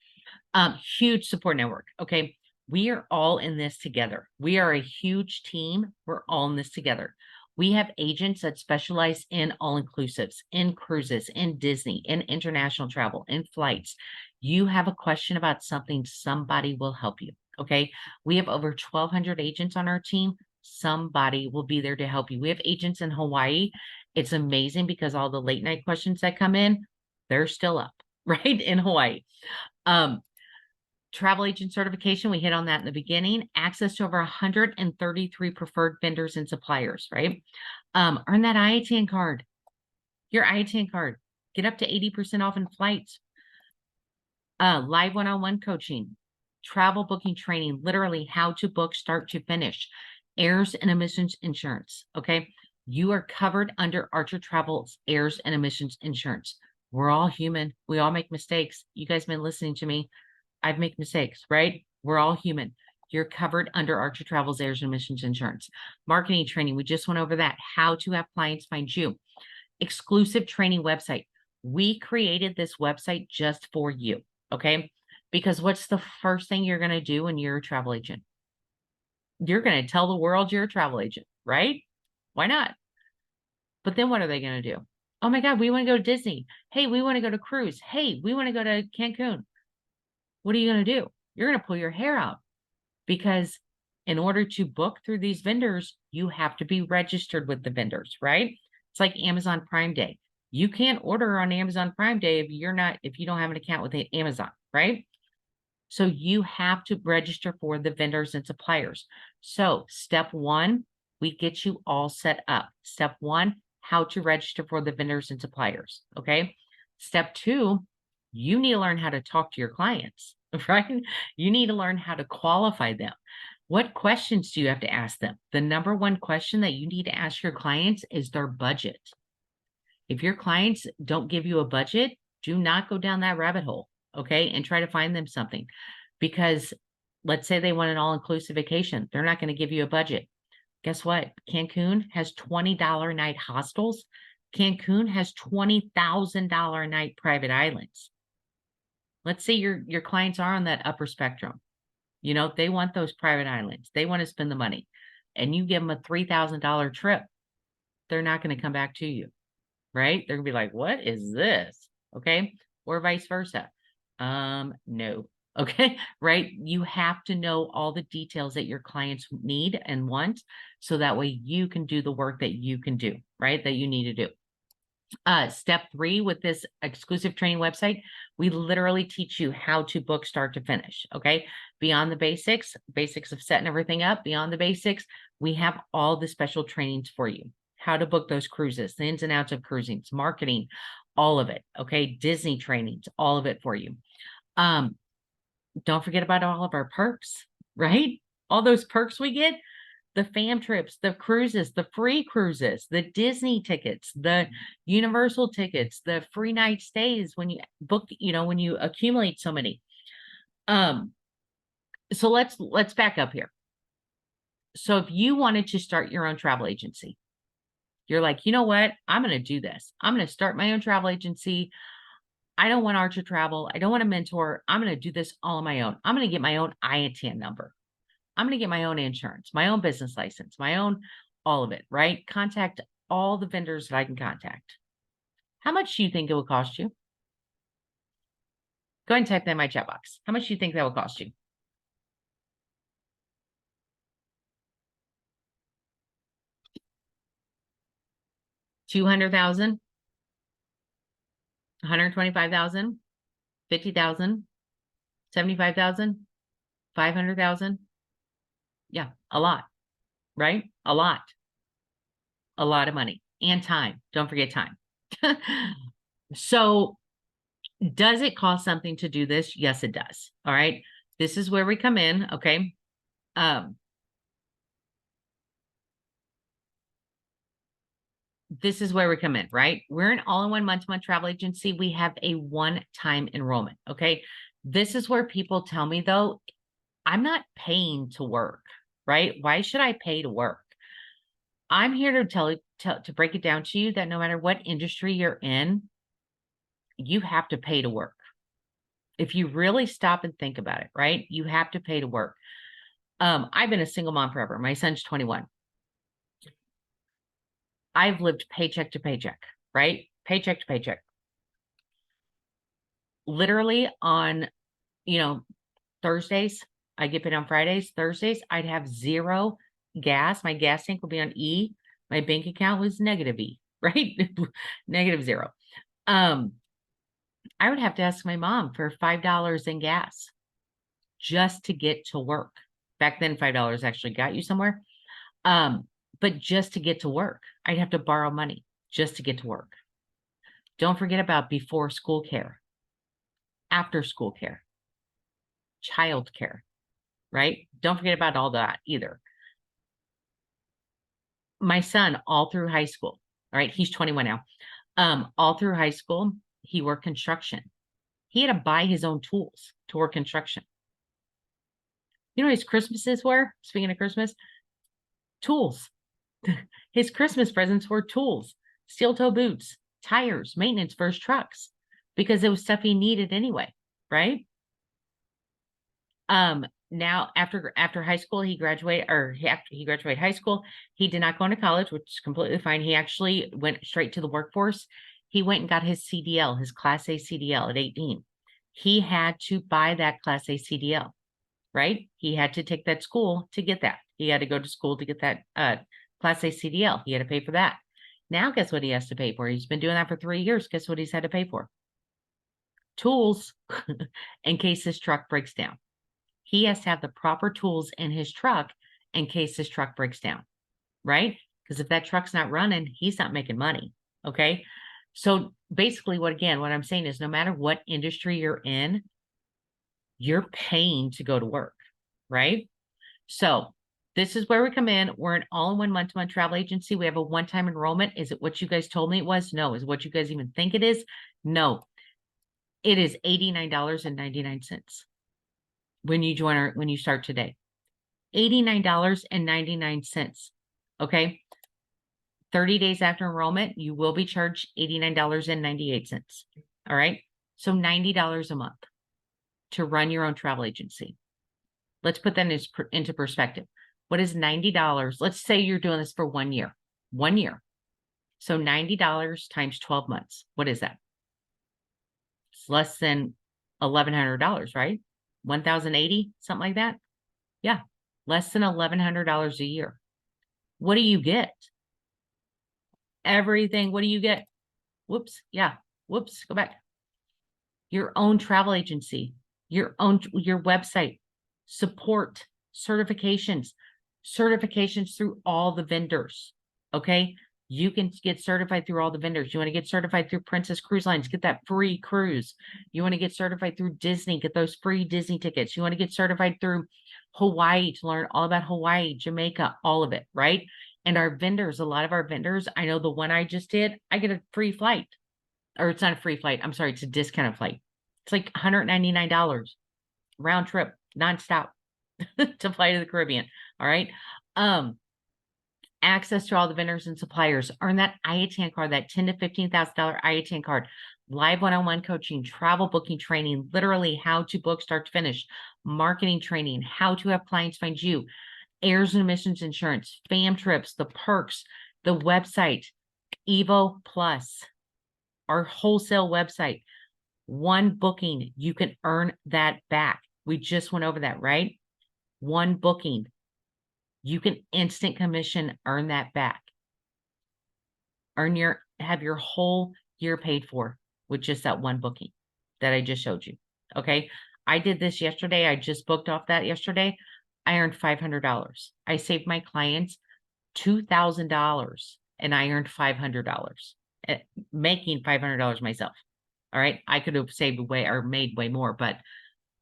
Huge support network. Okay. We are all in this together. We are a huge team. We're all in this together. We have agents that specialize in all inclusives, in cruises, in Disney, in international travel, in flights. You have a question about something, somebody will help you. Okay. We have over 1,200 agents on our team. Somebody will be there to help you. We have agents in Hawaii. It's amazing because all the late night questions that come in, they're still up, right? In Hawaii. Travel agent certification, we hit on that in the beginning. Access to over 133 preferred vendors and suppliers, right? Earn that IATN card, your IATN card. Get up to 80% off in flights. Live one-on-one coaching, travel booking training, literally how to book start to finish, errors and omissions insurance, okay? You are covered under Archer Travel's errors and omissions insurance. We're all human. We all make mistakes. You guys been listening to me. I've made mistakes, right? We're all human. You're covered under Archer Travel's errors and omissions insurance. Marketing training, we just went over that. How to have clients find you. Exclusive training website. We created this website just for you, okay? Because what's the first thing you're going to do when you're a travel agent? You're going to tell the world you're a travel agent, right? Why not? But then what are they going to do? Oh my God, we want to go to Disney. Hey, we want to go to cruise. Hey, we want to go to Cancun. What are you going to do? you're going to pull your hair out, because in order to book through these vendors, you have to be registered with the vendors, right? It's like Amazon Prime Day. You can't order on Amazon Prime Day if you don't have an account with Amazon, right? So you have to register for the vendors and suppliers. So step one, we get you all set up. Step one, how to register for the vendors and suppliers. Okay. Step two, you need to learn how to talk to your clients, right? You need to learn how to qualify them. What questions do you have to ask them? The number one question that you need to ask your clients is their budget. If your clients don't give you a budget, do not go down that rabbit hole, okay? And try to find them something, because let's say they want an all-inclusive vacation. They're not going to give you a budget. Guess what? Cancun has $20 a night hostels. Cancun has $20,000 a night private islands. Let's say your clients are on that upper spectrum. You know, they want those private islands. They want to spend the money, and you give them a $3,000 trip. They're not going to come back to you, right? They're gonna be like, what is this? Okay. Or vice versa. No. Okay. Right. You have to know all the details that your clients need and want, so that way you can do the work that you can do, right? That you need to do. Step three with this exclusive training website, we literally teach you how to book start to finish. Okay. Beyond the basics of setting everything up, beyond the basics, we have all the special trainings for you. How to book those cruises, the ins and outs of cruising, marketing, all of it. Okay. Disney trainings, all of it for you. Don't forget about all of our perks, right? All those perks we get, the fam trips, the cruises, the free cruises, the Disney tickets, the Universal tickets, the free night stays when you book, when you accumulate so many. So let's back up here. So if you wanted to start your own travel agency, you're like, you know what? I'm going to do this. I'm going to start my own travel agency. I don't want Archer Travel. I don't want a mentor. I'm going to do this all on my own. I'm going to get my own IATAN number. I'm going to get my own insurance, my own business license, my own, all of it, right? Contact all the vendors that I can contact. How much do you think it will cost you? Go ahead and type that in my chat box. How much do you think that will cost you? $200,000, $125,000, $50,000, $75,000, $500,000. Yeah, a lot, right? A lot of money and time. Don't forget time. So does it cost something to do this? Yes, it does. All right. This is where we come in. Okay. This is where we come in, right? We're an all-in-one month-to-month travel agency. We have a one-time enrollment. Okay. This is where people tell me, though, I'm not paying to work, right? Why should I pay to work? I'm here to break it down to you that no matter what industry you're in, you have to pay to work. If you really stop and think about it, right? You have to pay to work. I've been a single mom forever. My son's 21. I've lived paycheck to paycheck, right? Paycheck to paycheck. Literally on, Thursdays, I get paid on Fridays. Thursdays, I'd have zero gas. My gas tank will be on E. My bank account was negative E, right? Negative zero. I would have to ask my mom for $5 in gas just to get to work. Back then, $5 actually got you somewhere. But just to get to work, I'd have to borrow money just to get to work. Don't forget about before school care, after school care, child care, right? Don't forget about all that either. My son, all through high school, all right, he's 21 now. All through high school, he worked construction. He had to buy his own tools to work construction. You know what his Christmases were? Speaking of Christmas, tools. His Christmas presents were tools, steel toe boots, tires, maintenance for his trucks, because it was stuff he needed anyway, right? Now after high school, after he graduated high school, he did not go into college, which is completely fine. He actually went straight to the workforce. He went and got his CDL, his Class A CDL at 18. He had to buy that Class A CDL. right? He had to take that school to get that. He had to go to school to get that Class A CDL. He had to pay for that. Now, guess what he has to pay for? He's been doing that for 3 years. Guess what he's had to pay for? Tools in case his truck breaks down. He has to have the proper tools in his truck in case his truck breaks down, right? Because if that truck's not running, he's not making money. Okay. So basically, what I'm saying is no matter what industry you're in, you're paying to go to work, right? So this is where we come in. We're an all-in-one month-to-month travel agency. We have a one-time enrollment. Is it what you guys told me it was? No. Is it what you guys even think it is? No. It is $89.99 when you join when you start today. $89.99. Okay. 30 days after enrollment, you will be charged $89.98. All right. So $90 a month to run your own travel agency. Let's put that into perspective. What is $90? Let's say you're doing this for 1 year. 1 year. So $90 times 12 months. What is that? It's less than $1,100, right? 1,080, something like that. Yeah. Less than $1,100 a year. What do you get? Everything. What do you get? Whoops. Yeah. Whoops. Go back. Your own travel agency, your website, support, certifications through all the vendors. Okay. You can get certified through all the vendors. You want to get certified through Princess Cruise Lines, get that free cruise. You want to get certified through Disney, get those free Disney tickets. You want to get certified through Hawaii to learn all about Hawaii, Jamaica, all of it, right? And our vendors, a lot of our vendors, I know the one I just did, I get a free flight. Or it's not a free flight. I'm sorry, it's a discounted flight. It's like $199 round trip, nonstop to fly to the Caribbean. All right. Access to all the vendors and suppliers. Earn that IATAN card, that $10,000 to $15,000 IATAN card. Live one-on-one coaching, travel booking training, literally how to book start to finish, marketing training, how to have clients find you, airs and emissions insurance, fam trips, the perks, the website, Evo Plus, our wholesale website. One booking, you can earn that back. We just went over that, right? One booking, you can instant commission, earn that back. Have your whole year paid for with just that one booking that I just showed you. Okay. I did this yesterday. I just booked off that yesterday. I earned $500. I saved my clients $2,000 and I earned $500, making $500 myself. All right. I could have saved made way more, but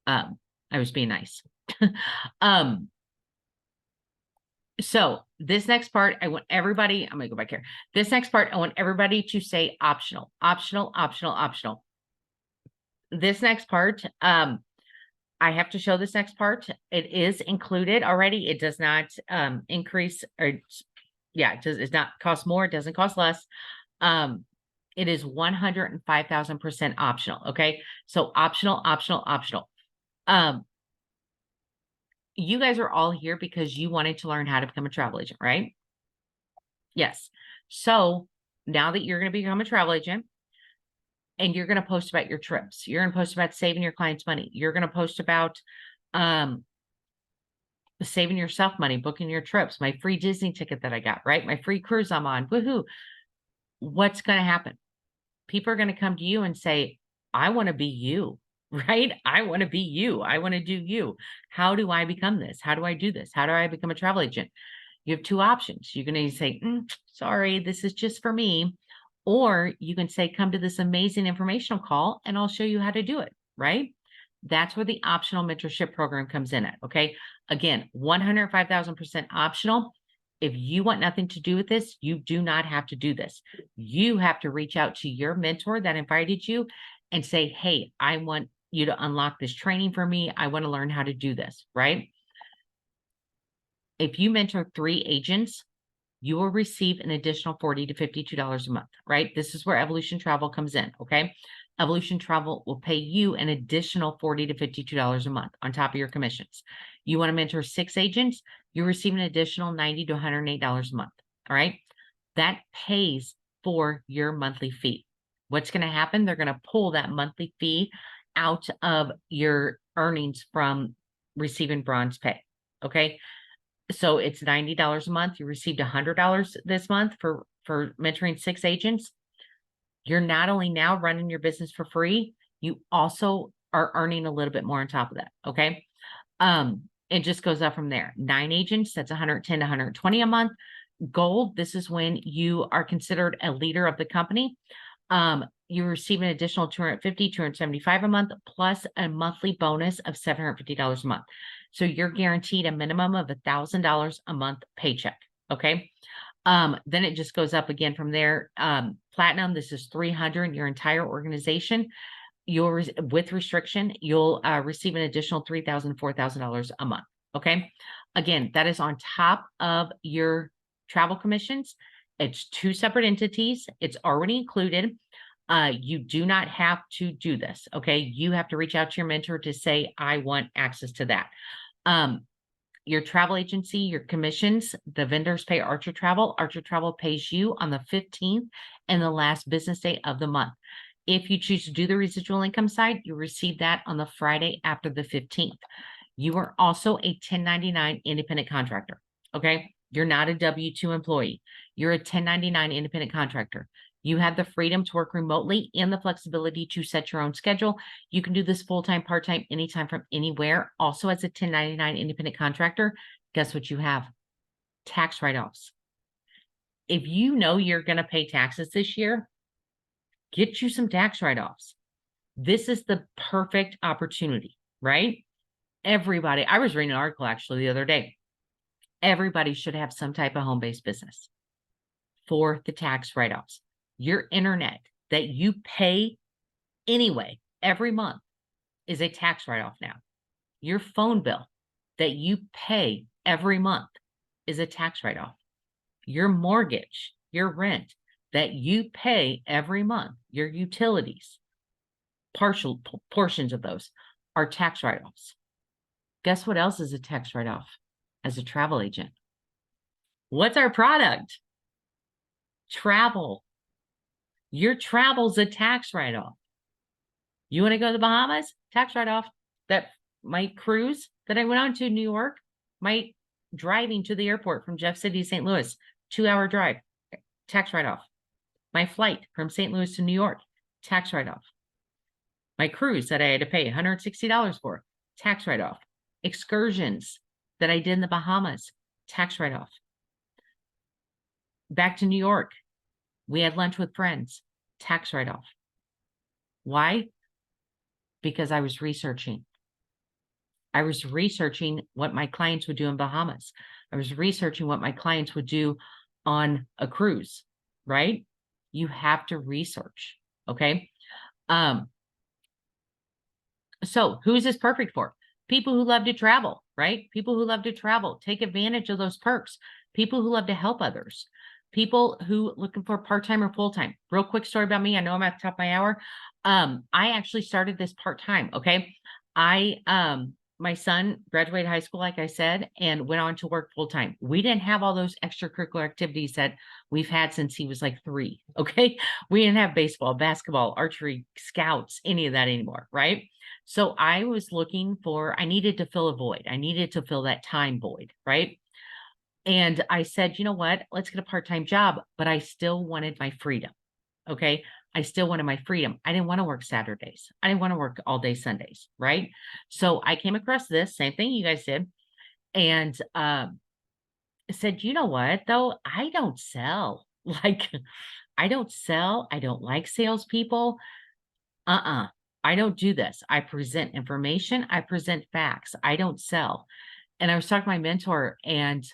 I was being nice. So this next part, I want everybody, I'm going to go back here. This next part, I want everybody to say optional, optional, optional, optional. This next part, I have to show this next part. It is included already. It does not increase or it does not cost more. It doesn't cost less. It is 105,000% optional. Okay. So optional, optional, optional. You guys are all here because you wanted to learn how to become a travel agent, right? Yes. So now that you're going to become a travel agent and you're going to post about your trips, you're going to post about saving your clients money. You're going to post about, saving yourself money, booking your trips, my free Disney ticket that I got, right? My free cruise I'm on. Woohoo. What's going to happen? People are going to come to you and say, I want to be you, right? I want to be you. I want to do you. How do I become this? How do I do this? How do I become a travel agent? You have two options. You can either say, sorry, this is just for me. Or you can say, come to this amazing informational call and I'll show you how to do it, right? That's where the optional mentorship program comes in at, okay? Again, 105,000% optional. If you want nothing to do with this, you do not have to do this. You have to reach out to your mentor that invited you and say, hey, I want you to unlock this training for me. I want to learn how to do this, right? If you mentor 3 agents, you will receive an additional $40 to $52 a month, right? This is where Evolution Travel comes in, okay? Evolution Travel will pay you an additional $40 to $52 a month on top of your commissions. You want to mentor 6 agents, you receive an additional $90 to $108 a month, all right? That pays for your monthly fee. What's going to happen? They're going to pull that monthly fee out of your earnings from receiving bronze pay. Okay. So it's $90 a month. You received $100 this month for mentoring 6 agents. You're not only now running your business for free, you also are earning a little bit more on top of that. Okay. It just goes up from there. 9 agents, that's 110 to 120 a month. Gold, this is when you are considered a leader of the company. You receive an additional 250, 275 a month, plus a monthly bonus of $750 a month. So you're guaranteed a minimum of $1,000 a month paycheck. Okay. Then it just goes up again from there. Platinum, this is 300, your entire organization. You'll with restriction, you'll receive an additional $3,000, $4,000 a month. Okay. Again, that is on top of your travel commissions. It's 2 separate entities. It's already included. You do not have to do this. Okay. You have to reach out to your mentor to say, I want access to that. Your travel agency, your commissions, the vendors pay Archer Travel. Archer Travel pays you on the 15th and the last business day of the month. If you choose to do the residual income side, you receive that on the Friday after the 15th. You are also a 1099 independent contractor. Okay. You're not a W-2 employee. You're a 1099 independent contractor. You have the freedom to work remotely and the flexibility to set your own schedule. You can do this full-time, part-time, anytime from anywhere. Also, as a 1099 independent contractor, guess what you have? Tax write-offs. If you know you're going to pay taxes this year, get you some tax write-offs. This is the perfect opportunity, right? Everybody, I was reading an article actually the other day. Everybody should have some type of home-based business for the tax write-offs. Your internet that you pay anyway every month is a tax write-off now. Your phone bill that you pay every month is a tax write-off. Your mortgage, your rent that you pay every month, your utilities, partial portions of those are tax write-offs. Guess what else is a tax write-off as a travel agent? What's our product? Travel. Your travel's a tax write-off. You want to go to the Bahamas? Tax write-off. That my cruise that I went on to New York, my driving to the airport from Jeff City to St. Louis, 2-hour drive, tax write-off. My flight from St. Louis to New York, tax write-off. My cruise that I had to pay $160 for, tax write-off. Excursions that I did in the Bahamas, tax write-off. Back to New York, we had lunch with friends, tax write-off. Why? Because I was researching. I was researching what my clients would do in Bahamas. I was researching what my clients would do on a cruise, right? You have to research, okay? So who is this perfect for? People who love to travel, right? People who love to travel, take advantage of those perks. People who love to help others. People who looking for part-time or full-time. Real quick story about me. I know I'm at the top of my hour. I actually started this part-time. Okay. My son graduated high school, like I said, and went on to work full-time. We didn't have all those extracurricular activities that we've had since he was like 3. Okay. We didn't have baseball, basketball, archery, scouts, any of that anymore. Right. So I was looking for, I needed to fill a void. I needed to fill that time void. Right. And I said, you know what, let's get a part-time job, but I still wanted my freedom. Okay. I still wanted my freedom. I didn't want to work Saturdays. I didn't want to work all day Sundays. Right. So I came across this same thing you guys did and said, you know what, though, I don't sell. Like, I don't sell. I don't like salespeople. I don't do this. I present information. I present facts. I don't sell. And I was talking to my mentor and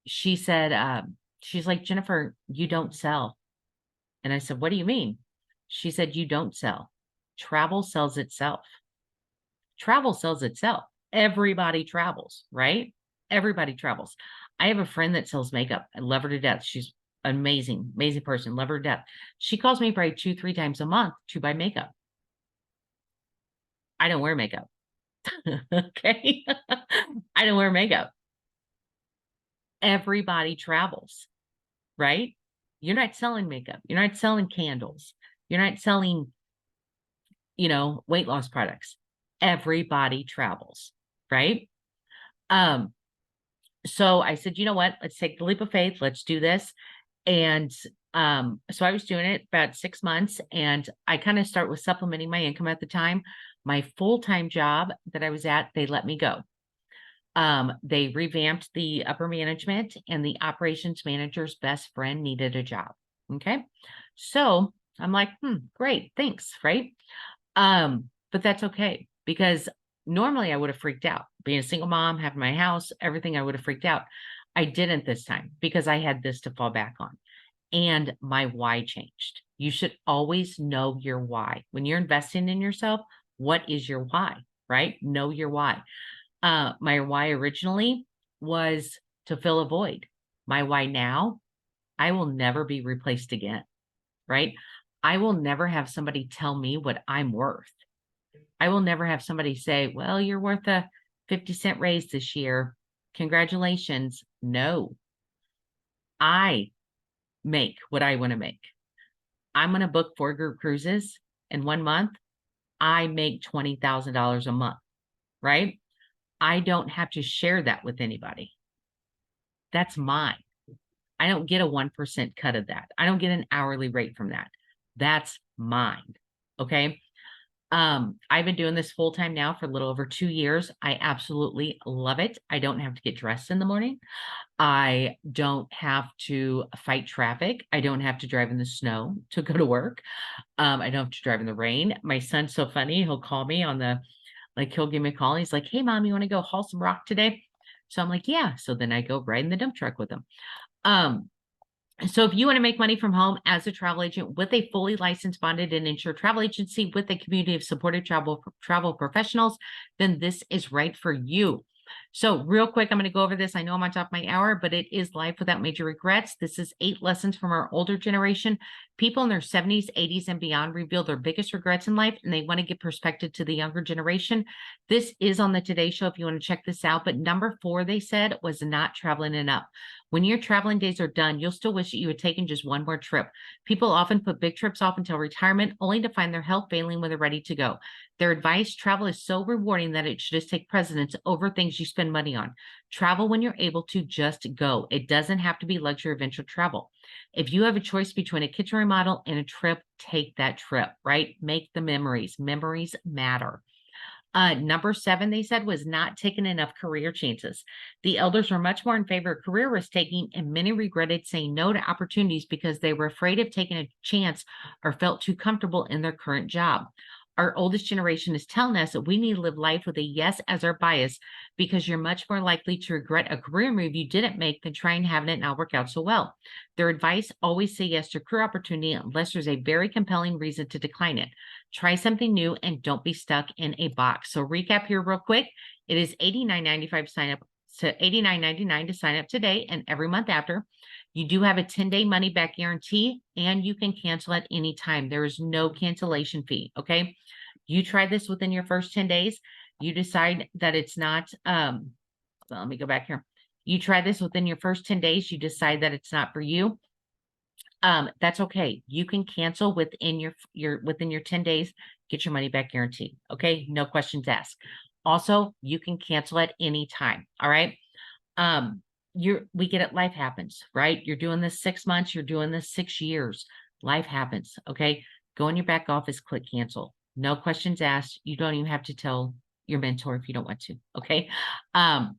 she said, she's like, Jennifer, you don't sell. And I said, what do you mean? She said, you don't sell. Travel sells itself. Travel sells itself. Everybody travels, right? Everybody travels. I have a friend that sells makeup. I love her to death. She's amazing, amazing person. Love her to death. She calls me probably 2-3 times a month to buy makeup. I don't wear makeup. Okay. I don't wear makeup. Everybody travels, right? You're not selling makeup. You're not selling candles. You're not selling, weight loss products. Everybody travels, right? So I said, you know what, let's take the leap of faith. Let's do this. And so I was doing it about 6 months, and I kind of start with supplementing my income at the time. My full-time job that I was at, they let me go. They revamped the upper management, and the operations manager's best friend needed a job. Okay. So I'm like, great, thanks, right? But that's okay, because normally I would have freaked out. Being a single mom, having my house, everything, I would have freaked out. I didn't this time because I had this to fall back on. And my why changed. You should always know your why. When you're investing in yourself, what is your why, right? Know your why. My why originally was to fill a void. My why now, I will never be replaced again, right? I will never have somebody tell me what I'm worth. I will never have somebody say, well, you're worth a 50-cent raise this year. Congratulations. No, I make what I want to make. I'm going to book 4 group cruises in 1 month. I make $20,000 a month, right? I don't have to share that with anybody. That's mine. I don't get a 1% cut of that. I don't get an hourly rate from that. That's mine. Okay. I've been doing this full time now for a little over 2 years. I absolutely love it. I don't have to get dressed in the morning. I don't have to fight traffic. I don't have to drive in the snow to go to work. I don't have to drive in the rain. My son's so funny. He'll call me on the, like, he'll give me a call. He's like, hey, mom, you want to go haul some rock today? So I'm like, yeah. So then I go ride in the dump truck with him. So if you want to make money from home as a travel agent with a fully licensed, bonded, and insured travel agency with a community of supported travel professionals, then this is right for you. So real quick, I'm going to go over this. I know I'm on top of my hour, but it is Life Without Major Regrets. This is 8 lessons from our older generation. People in their 70s, 80s, and beyond reveal their biggest regrets in life, and they want to give perspective to the younger generation. This is on the Today Show if you want to check this out. But number 4, they said, was not traveling enough. When your traveling days are done, you'll still wish that you had taken just one more trip. People often put big trips off until retirement, only to find their health failing when they're ready to go. Their advice: travel is so rewarding that it should just take precedence over things you spend money on. Travel when you're able to, just go. It doesn't have to be luxury adventure travel. If you have a choice between a kitchen remodel and a trip, take that trip, right? Make the memories. Memories matter. Number 7, they said, was not taking enough career chances. The elders were much more in favor of career risk taking, and many regretted saying no to opportunities because they were afraid of taking a chance or felt too comfortable in their current job. Our oldest generation is telling us that we need to live life with a yes as our bias, because you're much more likely to regret a career move you didn't make than trying having it not work out so well. Their advice: always say yes to career opportunity unless there's a very compelling reason to decline it. Try something new and don't be stuck in a box. So recap here real quick. It is $89.95 sign up to $89.99 to sign up today and every month after. You do have a 10-day money back guarantee, and you can cancel at any time. There is no cancellation fee. Okay. You try this within your first 10 days. You decide that it's not, well, let me go back here. You try this within your first 10 days. You decide that it's not for you. That's okay. You can cancel within within your 10 days, get your money back guarantee. Okay. No questions asked. Also, you can cancel at any time. All right. We get it. Life happens, right? You're doing this 6 months. You're doing this 6 years. Life happens. Okay. Go in your back office, click cancel. No questions asked. You don't even have to tell your mentor if you don't want to. Okay.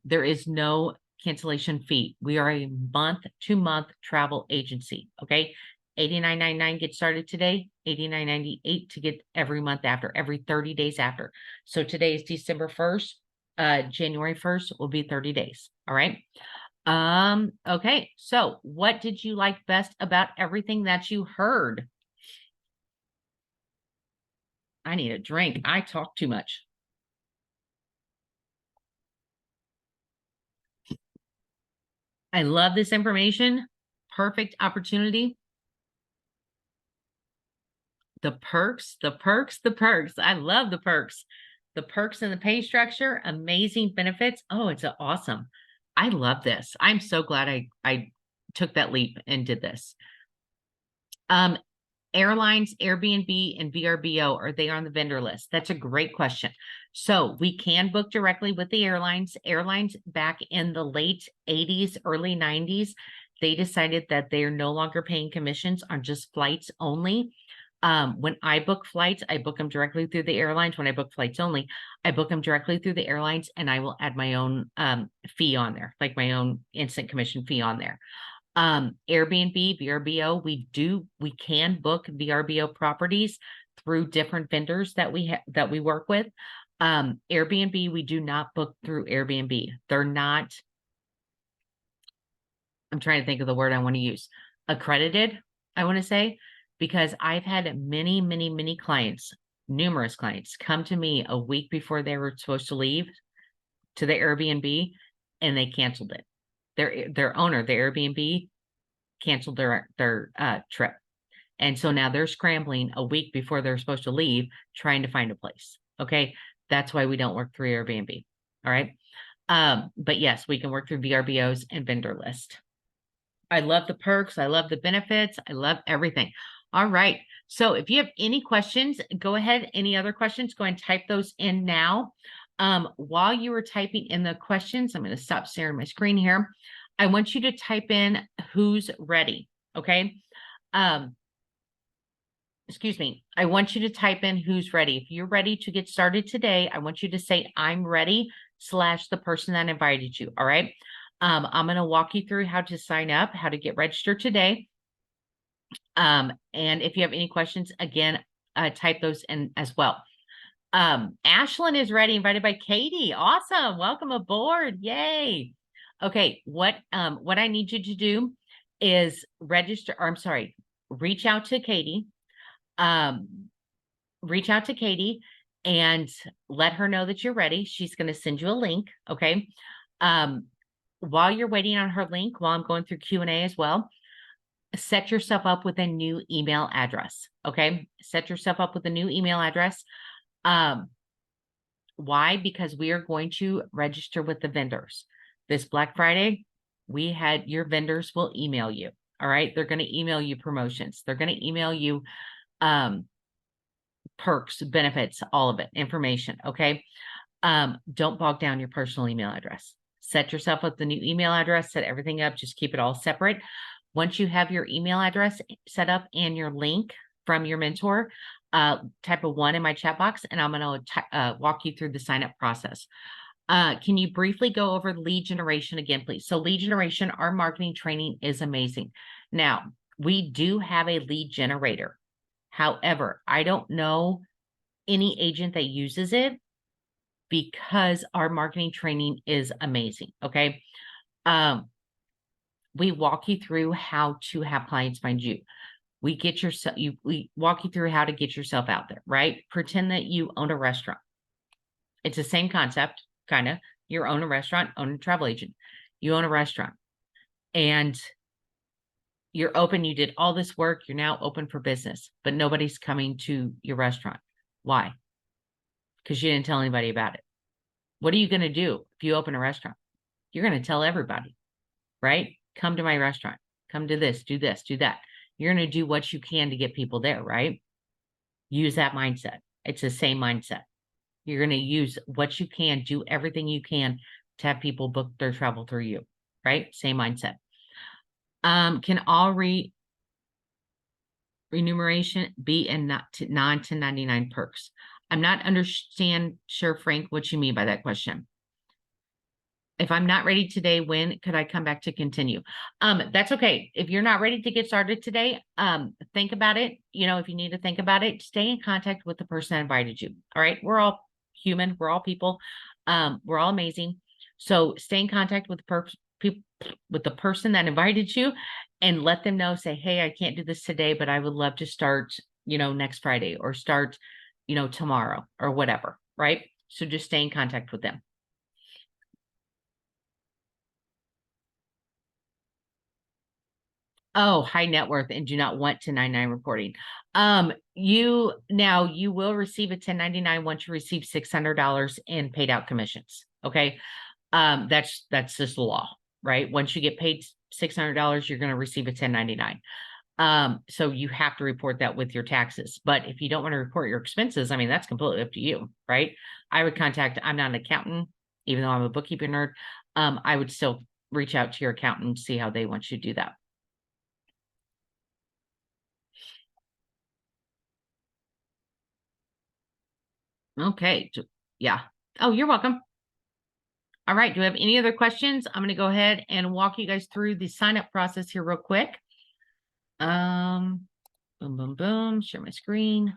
There is no cancellation fee. We are a month-to-month travel agency. Okay. $89.99 get started today, $89.98 to get every month after, every 30 days after. So today is December 1st. January 1st will be 30 days. All right. Okay. So what did you like best about everything that you heard? I need a drink. I talk too much. I love this information. Perfect opportunity. The perks, the perks, the perks. I love the perks. The perks and the pay structure, amazing benefits. Oh, it's awesome. I love this. I'm so glad I took that leap and did this. Airlines, Airbnb, and VRBO, are they on the vendor list? That's a great question. So we can book directly with the airlines. Airlines back in the late 80s, early 90s, they decided that they are no longer paying commissions on just flights only. When I book flights, I book them directly through the airlines. When I book flights only, I book them directly through the airlines, and I will add my own fee on there, like my own instant commission fee on there. Airbnb, VRBO, we can book VRBO properties through different vendors that we work with. Airbnb, we do not book through Airbnb. They're not, I'm trying to think of the word I want to use, accredited, I want to say, because I've had many clients, numerous clients, come to me a week before they were supposed to leave to the Airbnb, and they canceled it. Their owner, the Airbnb, canceled their trip. And so now they're scrambling a week before they're supposed to leave, trying to find a place. Okay. That's why we don't work through Airbnb. All right. But yes, we can work through VRBOs and vendor list. I love the perks. I love the benefits. I love everything. All right. So if you have any questions, go ahead. Any other questions, go ahead and type those in now. While you were typing in the questions, I'm going to stop sharing my screen here. I want you to type in who's ready. Okay. Excuse me. I want you to type in who's ready. If you're ready to get started today, I want you to say I'm ready / the person that invited you. All right. I'm going to walk you through how to sign up, how to get registered today. And if you have any questions, again, type those in as well. Ashlyn is ready, invited by Katie. Awesome. Welcome aboard. Yay. Okay. What I need you to do is register, or I'm sorry, reach out to Katie. Reach out to Katie and let her know that you're ready. She's going to send you a link. Okay. While you're waiting on her link, while I'm going through Q&A as well, set yourself up with a new email address. Okay. Set yourself up with a new email address. Why? Because we are going to register with the vendors. This Black Friday, your vendors will email you. All right. They're going to email you promotions. They're going to email you perks, benefits, all of it, information. Okay. Don't bog down your personal email address. Set yourself up the new email address, set everything up, just keep it all separate. Once you have your email address set up and your link from your mentor, type a 1 in my chat box, and I'm going to walk you through the sign up process. Can you briefly go over lead generation again, please? So lead generation, our marketing training is amazing. Now, we do have a lead generator. However, I don't know any agent that uses it because our marketing training is amazing. Okay. We walk you through how to have clients find you. We walk you through how to get yourself out there, right? Pretend that you own a restaurant. It's the same concept, kind of. You own a restaurant, own a travel agent. You own a restaurant and you're open. You did all this work. You're now open for business, but nobody's coming to your restaurant. Why? Because you didn't tell anybody about it. What are you going to do if you open a restaurant? You're going to tell everybody, right? Come to my restaurant. Come to this, do that. You're going to do what you can to get people there, right? Use that mindset. It's the same mindset. You're going to use what you can, do everything you can to have people book their travel through you, right? Same mindset. Can all remuneration be in non-1099 perks? I'm not sure, Frank, what you mean by that question. If I'm not ready today, when could I come back to continue? That's okay. If you're not ready to get started today, think about it. If you need to think about it, stay in contact with the person that invited you. All right. We're all human. We're all people. We're all amazing. So stay in contact with the person that invited you and let them know, say, hey, I can't do this today, but I would love to start, next Friday or start, tomorrow or whatever. Right. So just stay in contact with them. Oh, high net worth and do not want 1099 reporting. You will receive a 1099 once you receive $600 in paid out commissions. Okay. That's just the law, right? Once you get paid $600, you're going to receive a 1099. So you have to report that with your taxes. But if you don't want to report your expenses, I mean, that's completely up to you, right? I would contact, I'm not an accountant, even though I'm a bookkeeping nerd. I would still reach out to your accountant and see how they want you to do that. Okay. Yeah. Oh, you're welcome. All right. Do we have any other questions? I'm going to go ahead and walk you guys through the sign up process here real quick. Boom, boom, boom. Share my screen.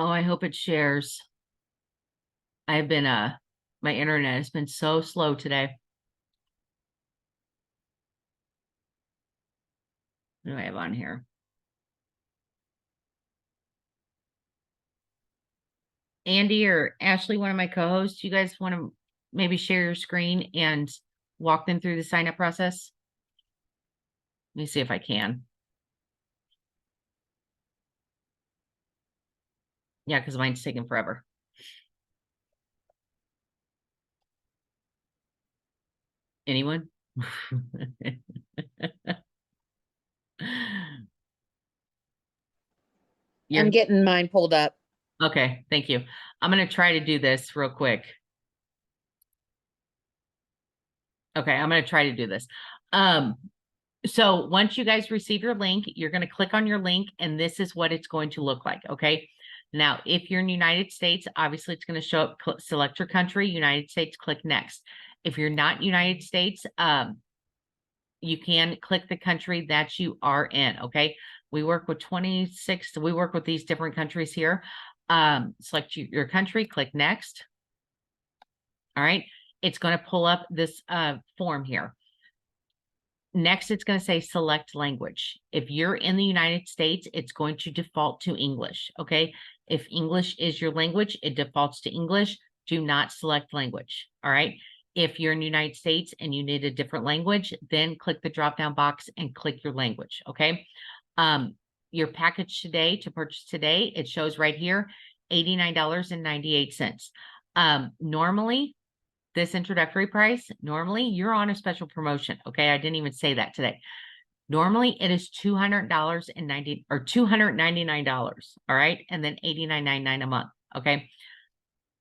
Oh, I hope it shares. I've been, my internet has been so slow today. What do I have on here? Andy or Ashley, one of my co-hosts, you guys want to maybe share your screen and walk them through the sign up process? Let me see if I can. Yeah, because mine's taking forever. Anyone? I'm getting mine pulled up. Okay, thank you. I'm going to try to do this real quick. Okay, I'm going to try to do this. So once you guys receive your link, you're going to click on your link and this is what it's going to look like. Okay. Now, if you're in the United States, obviously it's going to show up, select your country, United States, click next. If you're not United States, you can click the country that you are in. Okay. We work with 26. We work with these different countries here. Select your country, click next. All right. It's going to pull up this form here. Next, it's going to say select language. If you're in the United States, it's going to default to English. Okay. If English is your language, it defaults to English. Do not select language. All right. If you're in the United States and you need a different language, then click the drop down box and click your language. Okay. Your package today to purchase today, it shows right here, $89.98. Normally, this introductory price, normally you're on a special promotion. Okay. I didn't even say that today. Normally it is $200.90 or $299. All right. And then $89.99 a month. Okay.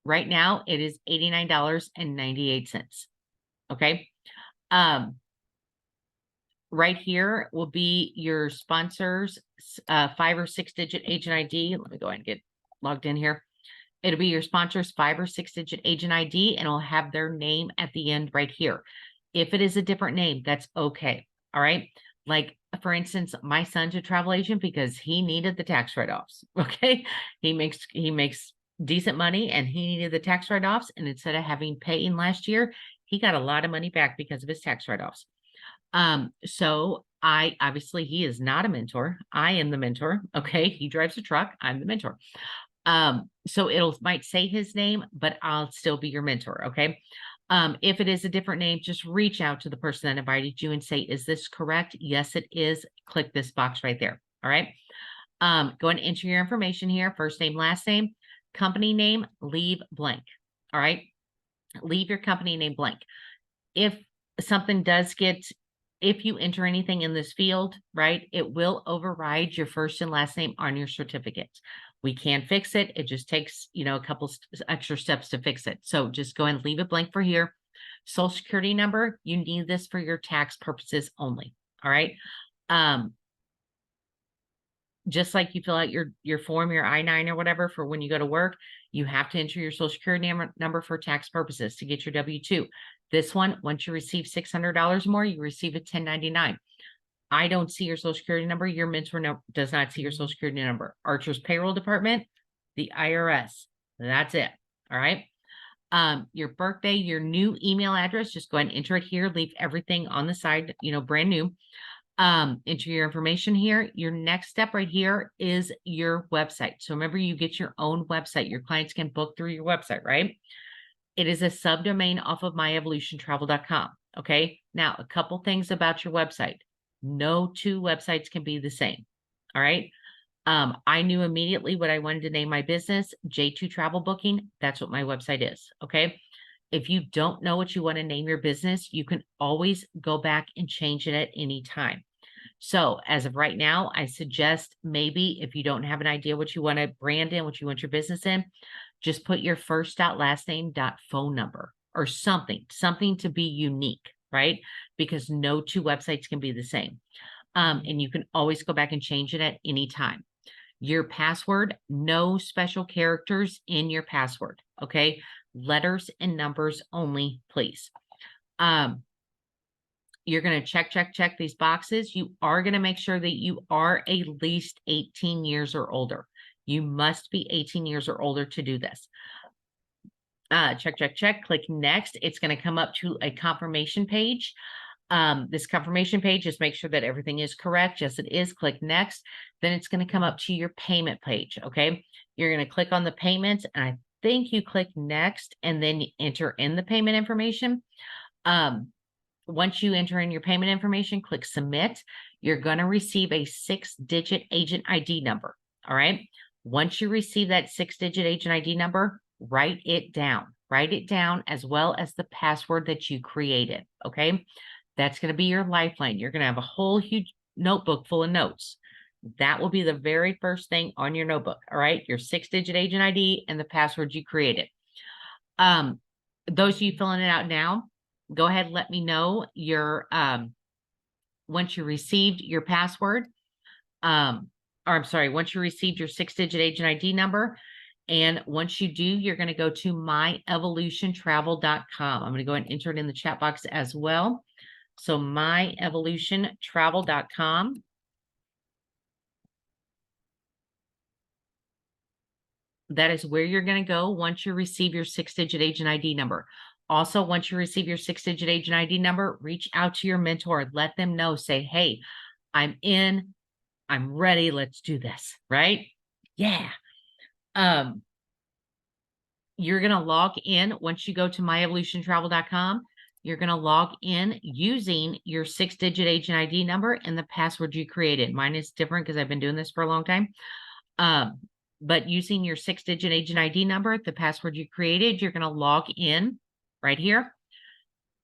Right now it is $89.98. Okay. Right here will be your sponsors, 5 or 6 digit agent ID. Let me go ahead and get logged in here. It'll be your sponsor's 5 or 6 digit agent ID and it'll have their name at the end right here. If it is a different name, that's okay. All right. Like for instance, my son's a travel agent because he needed the tax write-offs. Okay. He makes decent money and he needed the tax write-offs. And instead of having paying last year, he got a lot of money back because of his tax write-offs. So obviously he is not a mentor. I am the mentor. Okay. He drives a truck. I'm the mentor. So might say his name, but I'll still be your mentor. Okay. If it is a different name, just reach out to the person that invited you and say, is this correct? Yes, it is. Click this box right there. All right. Go and enter your information here. First name, last name, company name, leave blank. All right. Leave your company name blank. If something does if you enter anything in this field, right, it will override your first and last name on your certificate. We can fix it. It just takes, a couple extra steps to fix it. So just go and leave it blank for here. Social Security number, you need this for your tax purposes only. All right. Just like you fill out your form, your I-9 or whatever for when you go to work, you have to enter your Social Security number for tax purposes to get your W-2. This one, once you receive $600 more, you receive a 1099. I don't see your Social Security number. Your mentor does not see your Social Security number. Archer's payroll department, the IRS. That's it. All right. Your birthday, your new email address, just go ahead and enter it here. Leave everything on the side, brand new. Enter your information here. Your next step right here is your website. So remember, you get your own website. Your clients can book through your website, right? It is a subdomain off of myevolutiontravel.com. Okay. Now, a couple things about your website. No two websites can be the same. All right. I knew immediately what I wanted to name my business, J2 Travel Booking. That's what my website is. Okay. If you don't know what you want to name your business, you can always go back and change it at any time. So as of right now, I suggest maybe if you don't have an idea what you want to brand in, what you want your business in, just put your first dot last name dot phone number or something to be unique, right? Because no two websites can be the same. And you can always go back and change it at any time. Your password, no special characters in your password. Okay. Letters and numbers only, please. You're going to check these boxes. You are going to make sure that you are at least 18 years or older. You must be 18 years or older to do this. Check, click next. It's going to come up to a confirmation page. This confirmation page, just make sure that everything is correct. Yes, it is. Click next. Then it's going to come up to your payment page. Okay. You're going to click on the payments, and I think you click next and then you enter in the payment information. Once you enter in your payment information, click submit. You're going to receive a 6-digit agent ID number. All right. Once you receive that 6-digit agent ID number, write it down. Write it down as well as the password that you created. Okay. That's going to be your lifeline. You're going to have a whole huge notebook full of notes. That will be the very first thing on your notebook. All right. Your 6-digit agent ID and the password you created. Those of you filling it out now, go ahead and let me know your once you received your password, or I'm sorry, once you received your 6-digit agent ID number. And once you do, you're going to go to myevolutiontravel.com. I'm going to go and enter it in the chat box as well. So myevolutiontravel.com. That is where you're going to go once you receive your 6-digit agent ID number. Also, once you receive your 6-digit agent ID number, reach out to your mentor. Let them know, say, hey, I'm in, I'm ready. Let's do this, right? Yeah. You're going to log in once you go to myevolutiontravel.com. You're going to log in using your 6-digit agent ID number and the password you created. Mine is different because I've been doing this for a long time. But using your 6-digit agent ID number, the password you created, you're going to log in right here.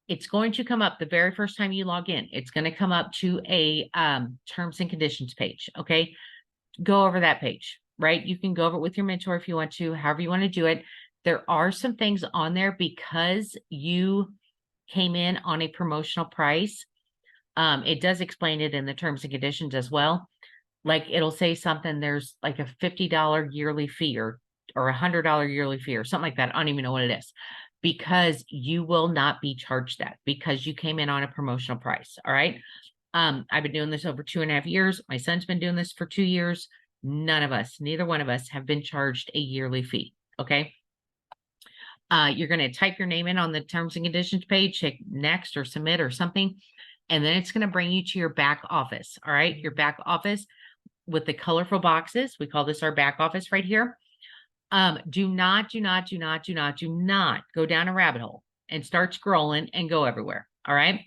It's going to come up the very first time you log in. It's going to come up to a terms and conditions page. Okay. Go over that page, right? You can go over it with your mentor if you want to, however you want to do it. There are some things on there because you came in on a promotional price. It does explain it in the terms and conditions as well. Like it'll say something, there's like a $50 yearly fee or $100 yearly fee or something like that. I don't even know what it is, because you will not be charged that because you came in on a promotional price. All right. I've been doing this over 2.5 years. My son's been doing this for 2 years. None of us, neither one of us have been charged a yearly fee. Okay. You're going to type your name in on the terms and conditions page, check next or submit or something. And then it's going to bring you to your back office. All right. Your back office with the colorful boxes. We call this our back office right here. Do not go down a rabbit hole and start scrolling and go everywhere. All right.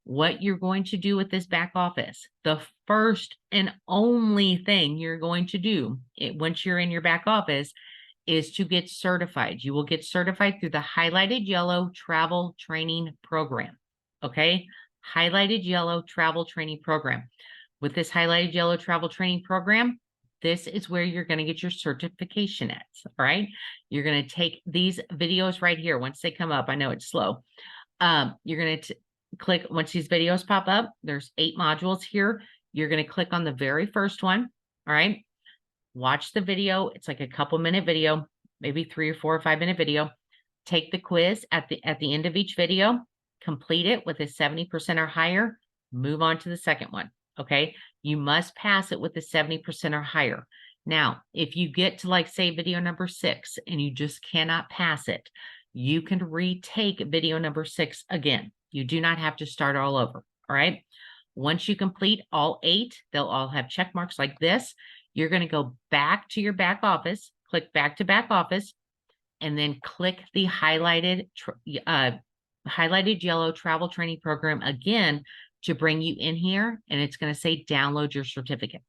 What you're going to do with this back office, the first and only thing you're going to do once you're in your back office is to get certified. You will get certified through the highlighted yellow travel training program. Okay. Highlighted yellow travel training program. With this highlighted yellow travel training program, this is where you're going to get your certification at. All right. You're going to take these videos right here. Once they come up, I know it's slow. You're going to click, once these videos pop up, there's 8 modules here. You're going to click on the very first one. All right. Watch the video. It's like a couple-minute video, maybe 3 or 4 or 5-minute video. Take the quiz at the end of each video, complete it with a 70% or higher, move on to the second one. Okay. You must pass it with a 70% or higher. Now, if you get to like say video number 6 and you just cannot pass it, you can retake video number 6 again. You do not have to start all over. All right. Once you complete all 8, they'll all have check marks like this. You're going to go back to your back office, click back to back office, and then click the highlighted highlighted yellow travel training program again to bring you in here, and it's going to say download your certificate.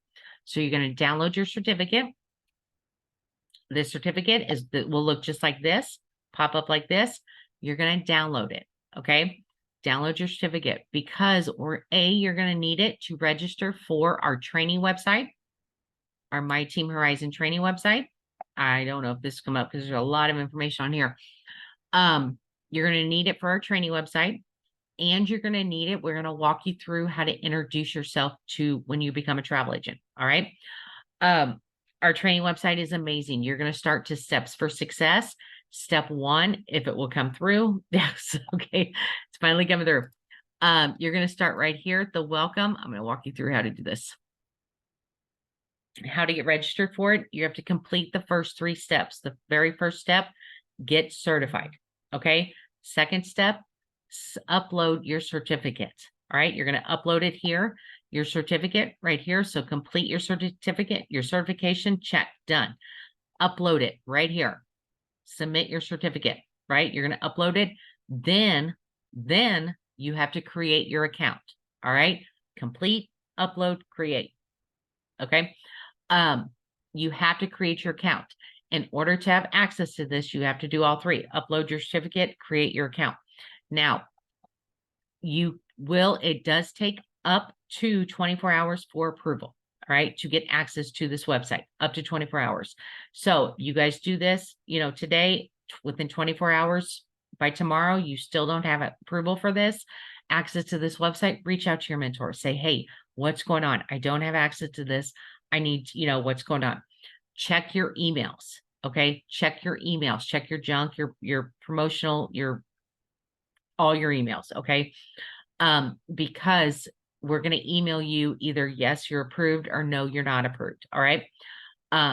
So you're going to download your certificate. This certificate will look just like this, pop up like this. You're going to download it. Okay. Download your certificate because you're going to need it to register for our training website, our My Team Horizon training website. I don't know if this come up because there's a lot of information on here. You're going to need it for our training website, and you're going to need it. We're going to walk you through how to introduce yourself to when you become a travel agent. All right. Our training website is amazing. You're going to start to steps for success. Step 1, if it will come through. Yes. Okay. It's finally coming through. You're going to start right here at the welcome. I'm going to walk you through how to do this. How to get registered for it. You have to complete the first 3 steps. The very first step, get certified. Okay. Second step, upload your certificate. All right. You're going to upload it here, your certificate right here. So complete your certificate, your certification, check, done. Upload it right here. Submit your certificate, right? You're going to upload it. Then you have to create your account. All right. Complete, upload, create. Okay. You have to create your account. In order to have access to this, you have to do all 3. Upload your certificate, create your account. Now, it does take up to 24 hours for approval, all right, to get access to this website, up to 24 hours. So you guys do this, today, within 24 hours, by tomorrow, you still don't have approval for this, access to this website, reach out to your mentor. Say, hey, what's going on? I don't have access to this. I need, what's going on? Check your emails. Okay. Check your emails, check your junk, your promotional, all your emails. Okay. Because we're going to email you either yes, you're approved, or no, you're not approved. All right.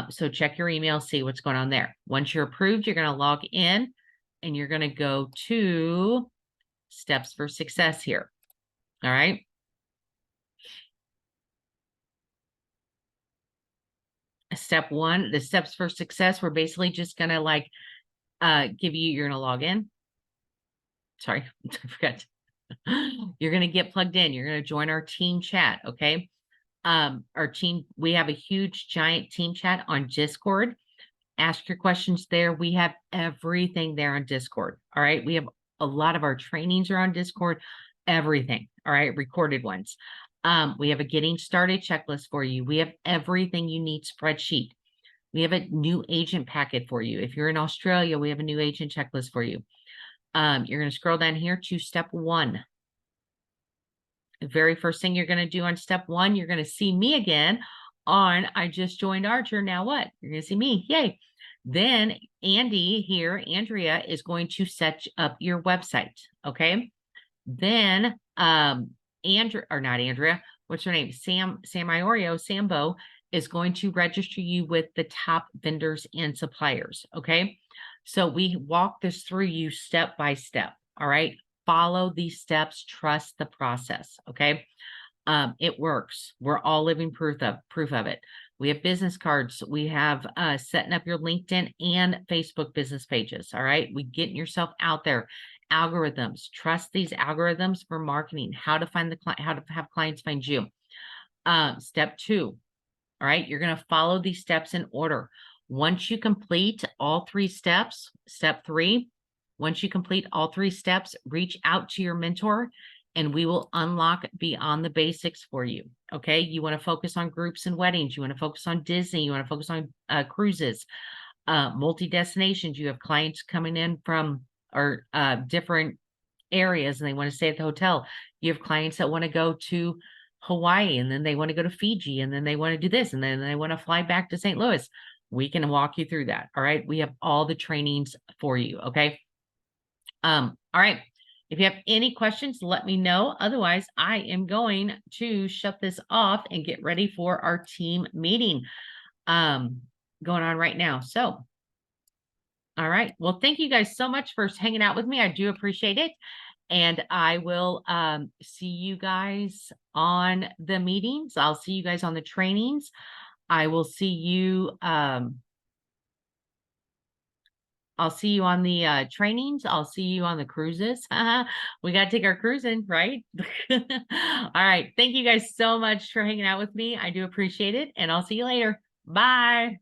So check your email, see what's going on there. Once you're approved, you're going to log in and you're going to go to steps for success here. All right. Step 1, the steps for success, we're basically just going to you're going to log in. Sorry, I forgot. You're going to get plugged in. You're going to join our team chat. Okay. Our team, we have a huge giant team chat on Discord. Ask your questions there. We have everything there on Discord. All right. We have a lot of our trainings are on Discord, everything. All right. Recorded ones. We have a getting started checklist for you. We have everything you need spreadsheet. We have a new agent packet for you. If you're in Australia, we have a new agent checklist for you. You're going to scroll down here to step 1. The very first thing you're going to do on step 1, you're going to see me again on I just joined Archer. Now what? You're going to see me. Yay. Then Andrea is going to set up your website. Okay. Then what's her name? Sambo is going to register you with the top vendors and suppliers. Okay. So we walk this through you step by step. All right. Follow these steps, trust the process. Okay. It works. We're all living proof of it. We have business cards. We have setting up your LinkedIn and Facebook business pages. All right. We getting yourself out there. Algorithms. Trust these algorithms for marketing. How to find the client, how to have clients find you. Step 2. All right. You're going to follow these steps in order. Once you complete all 3 steps, step 3, once you complete all 3 steps, reach out to your mentor and we will unlock beyond the basics for you. Okay. You want to focus on groups and weddings. You want to focus on Disney. You want to focus on cruises, multi-destinations. You have clients coming in from different areas and they want to stay at the hotel. You have clients that want to go to Hawaii and then they want to go to Fiji and then they want to do this and then they want to fly back to St. Louis. We can walk you through that. All right. We have all the trainings for you. Okay. All right. If you have any questions, let me know. Otherwise, I am going to shut this off and get ready for our team meeting going on right now. So, all right. Well, thank you guys so much for hanging out with me. I do appreciate it. And I will see you guys on the meetings. I'll see you guys on the trainings. I will see you I'll see you on the trainings. I'll see you on the cruises. We got to take our cruising, right? All right. Thank you guys so much for hanging out with me. I do appreciate it. And I'll see you later. Bye.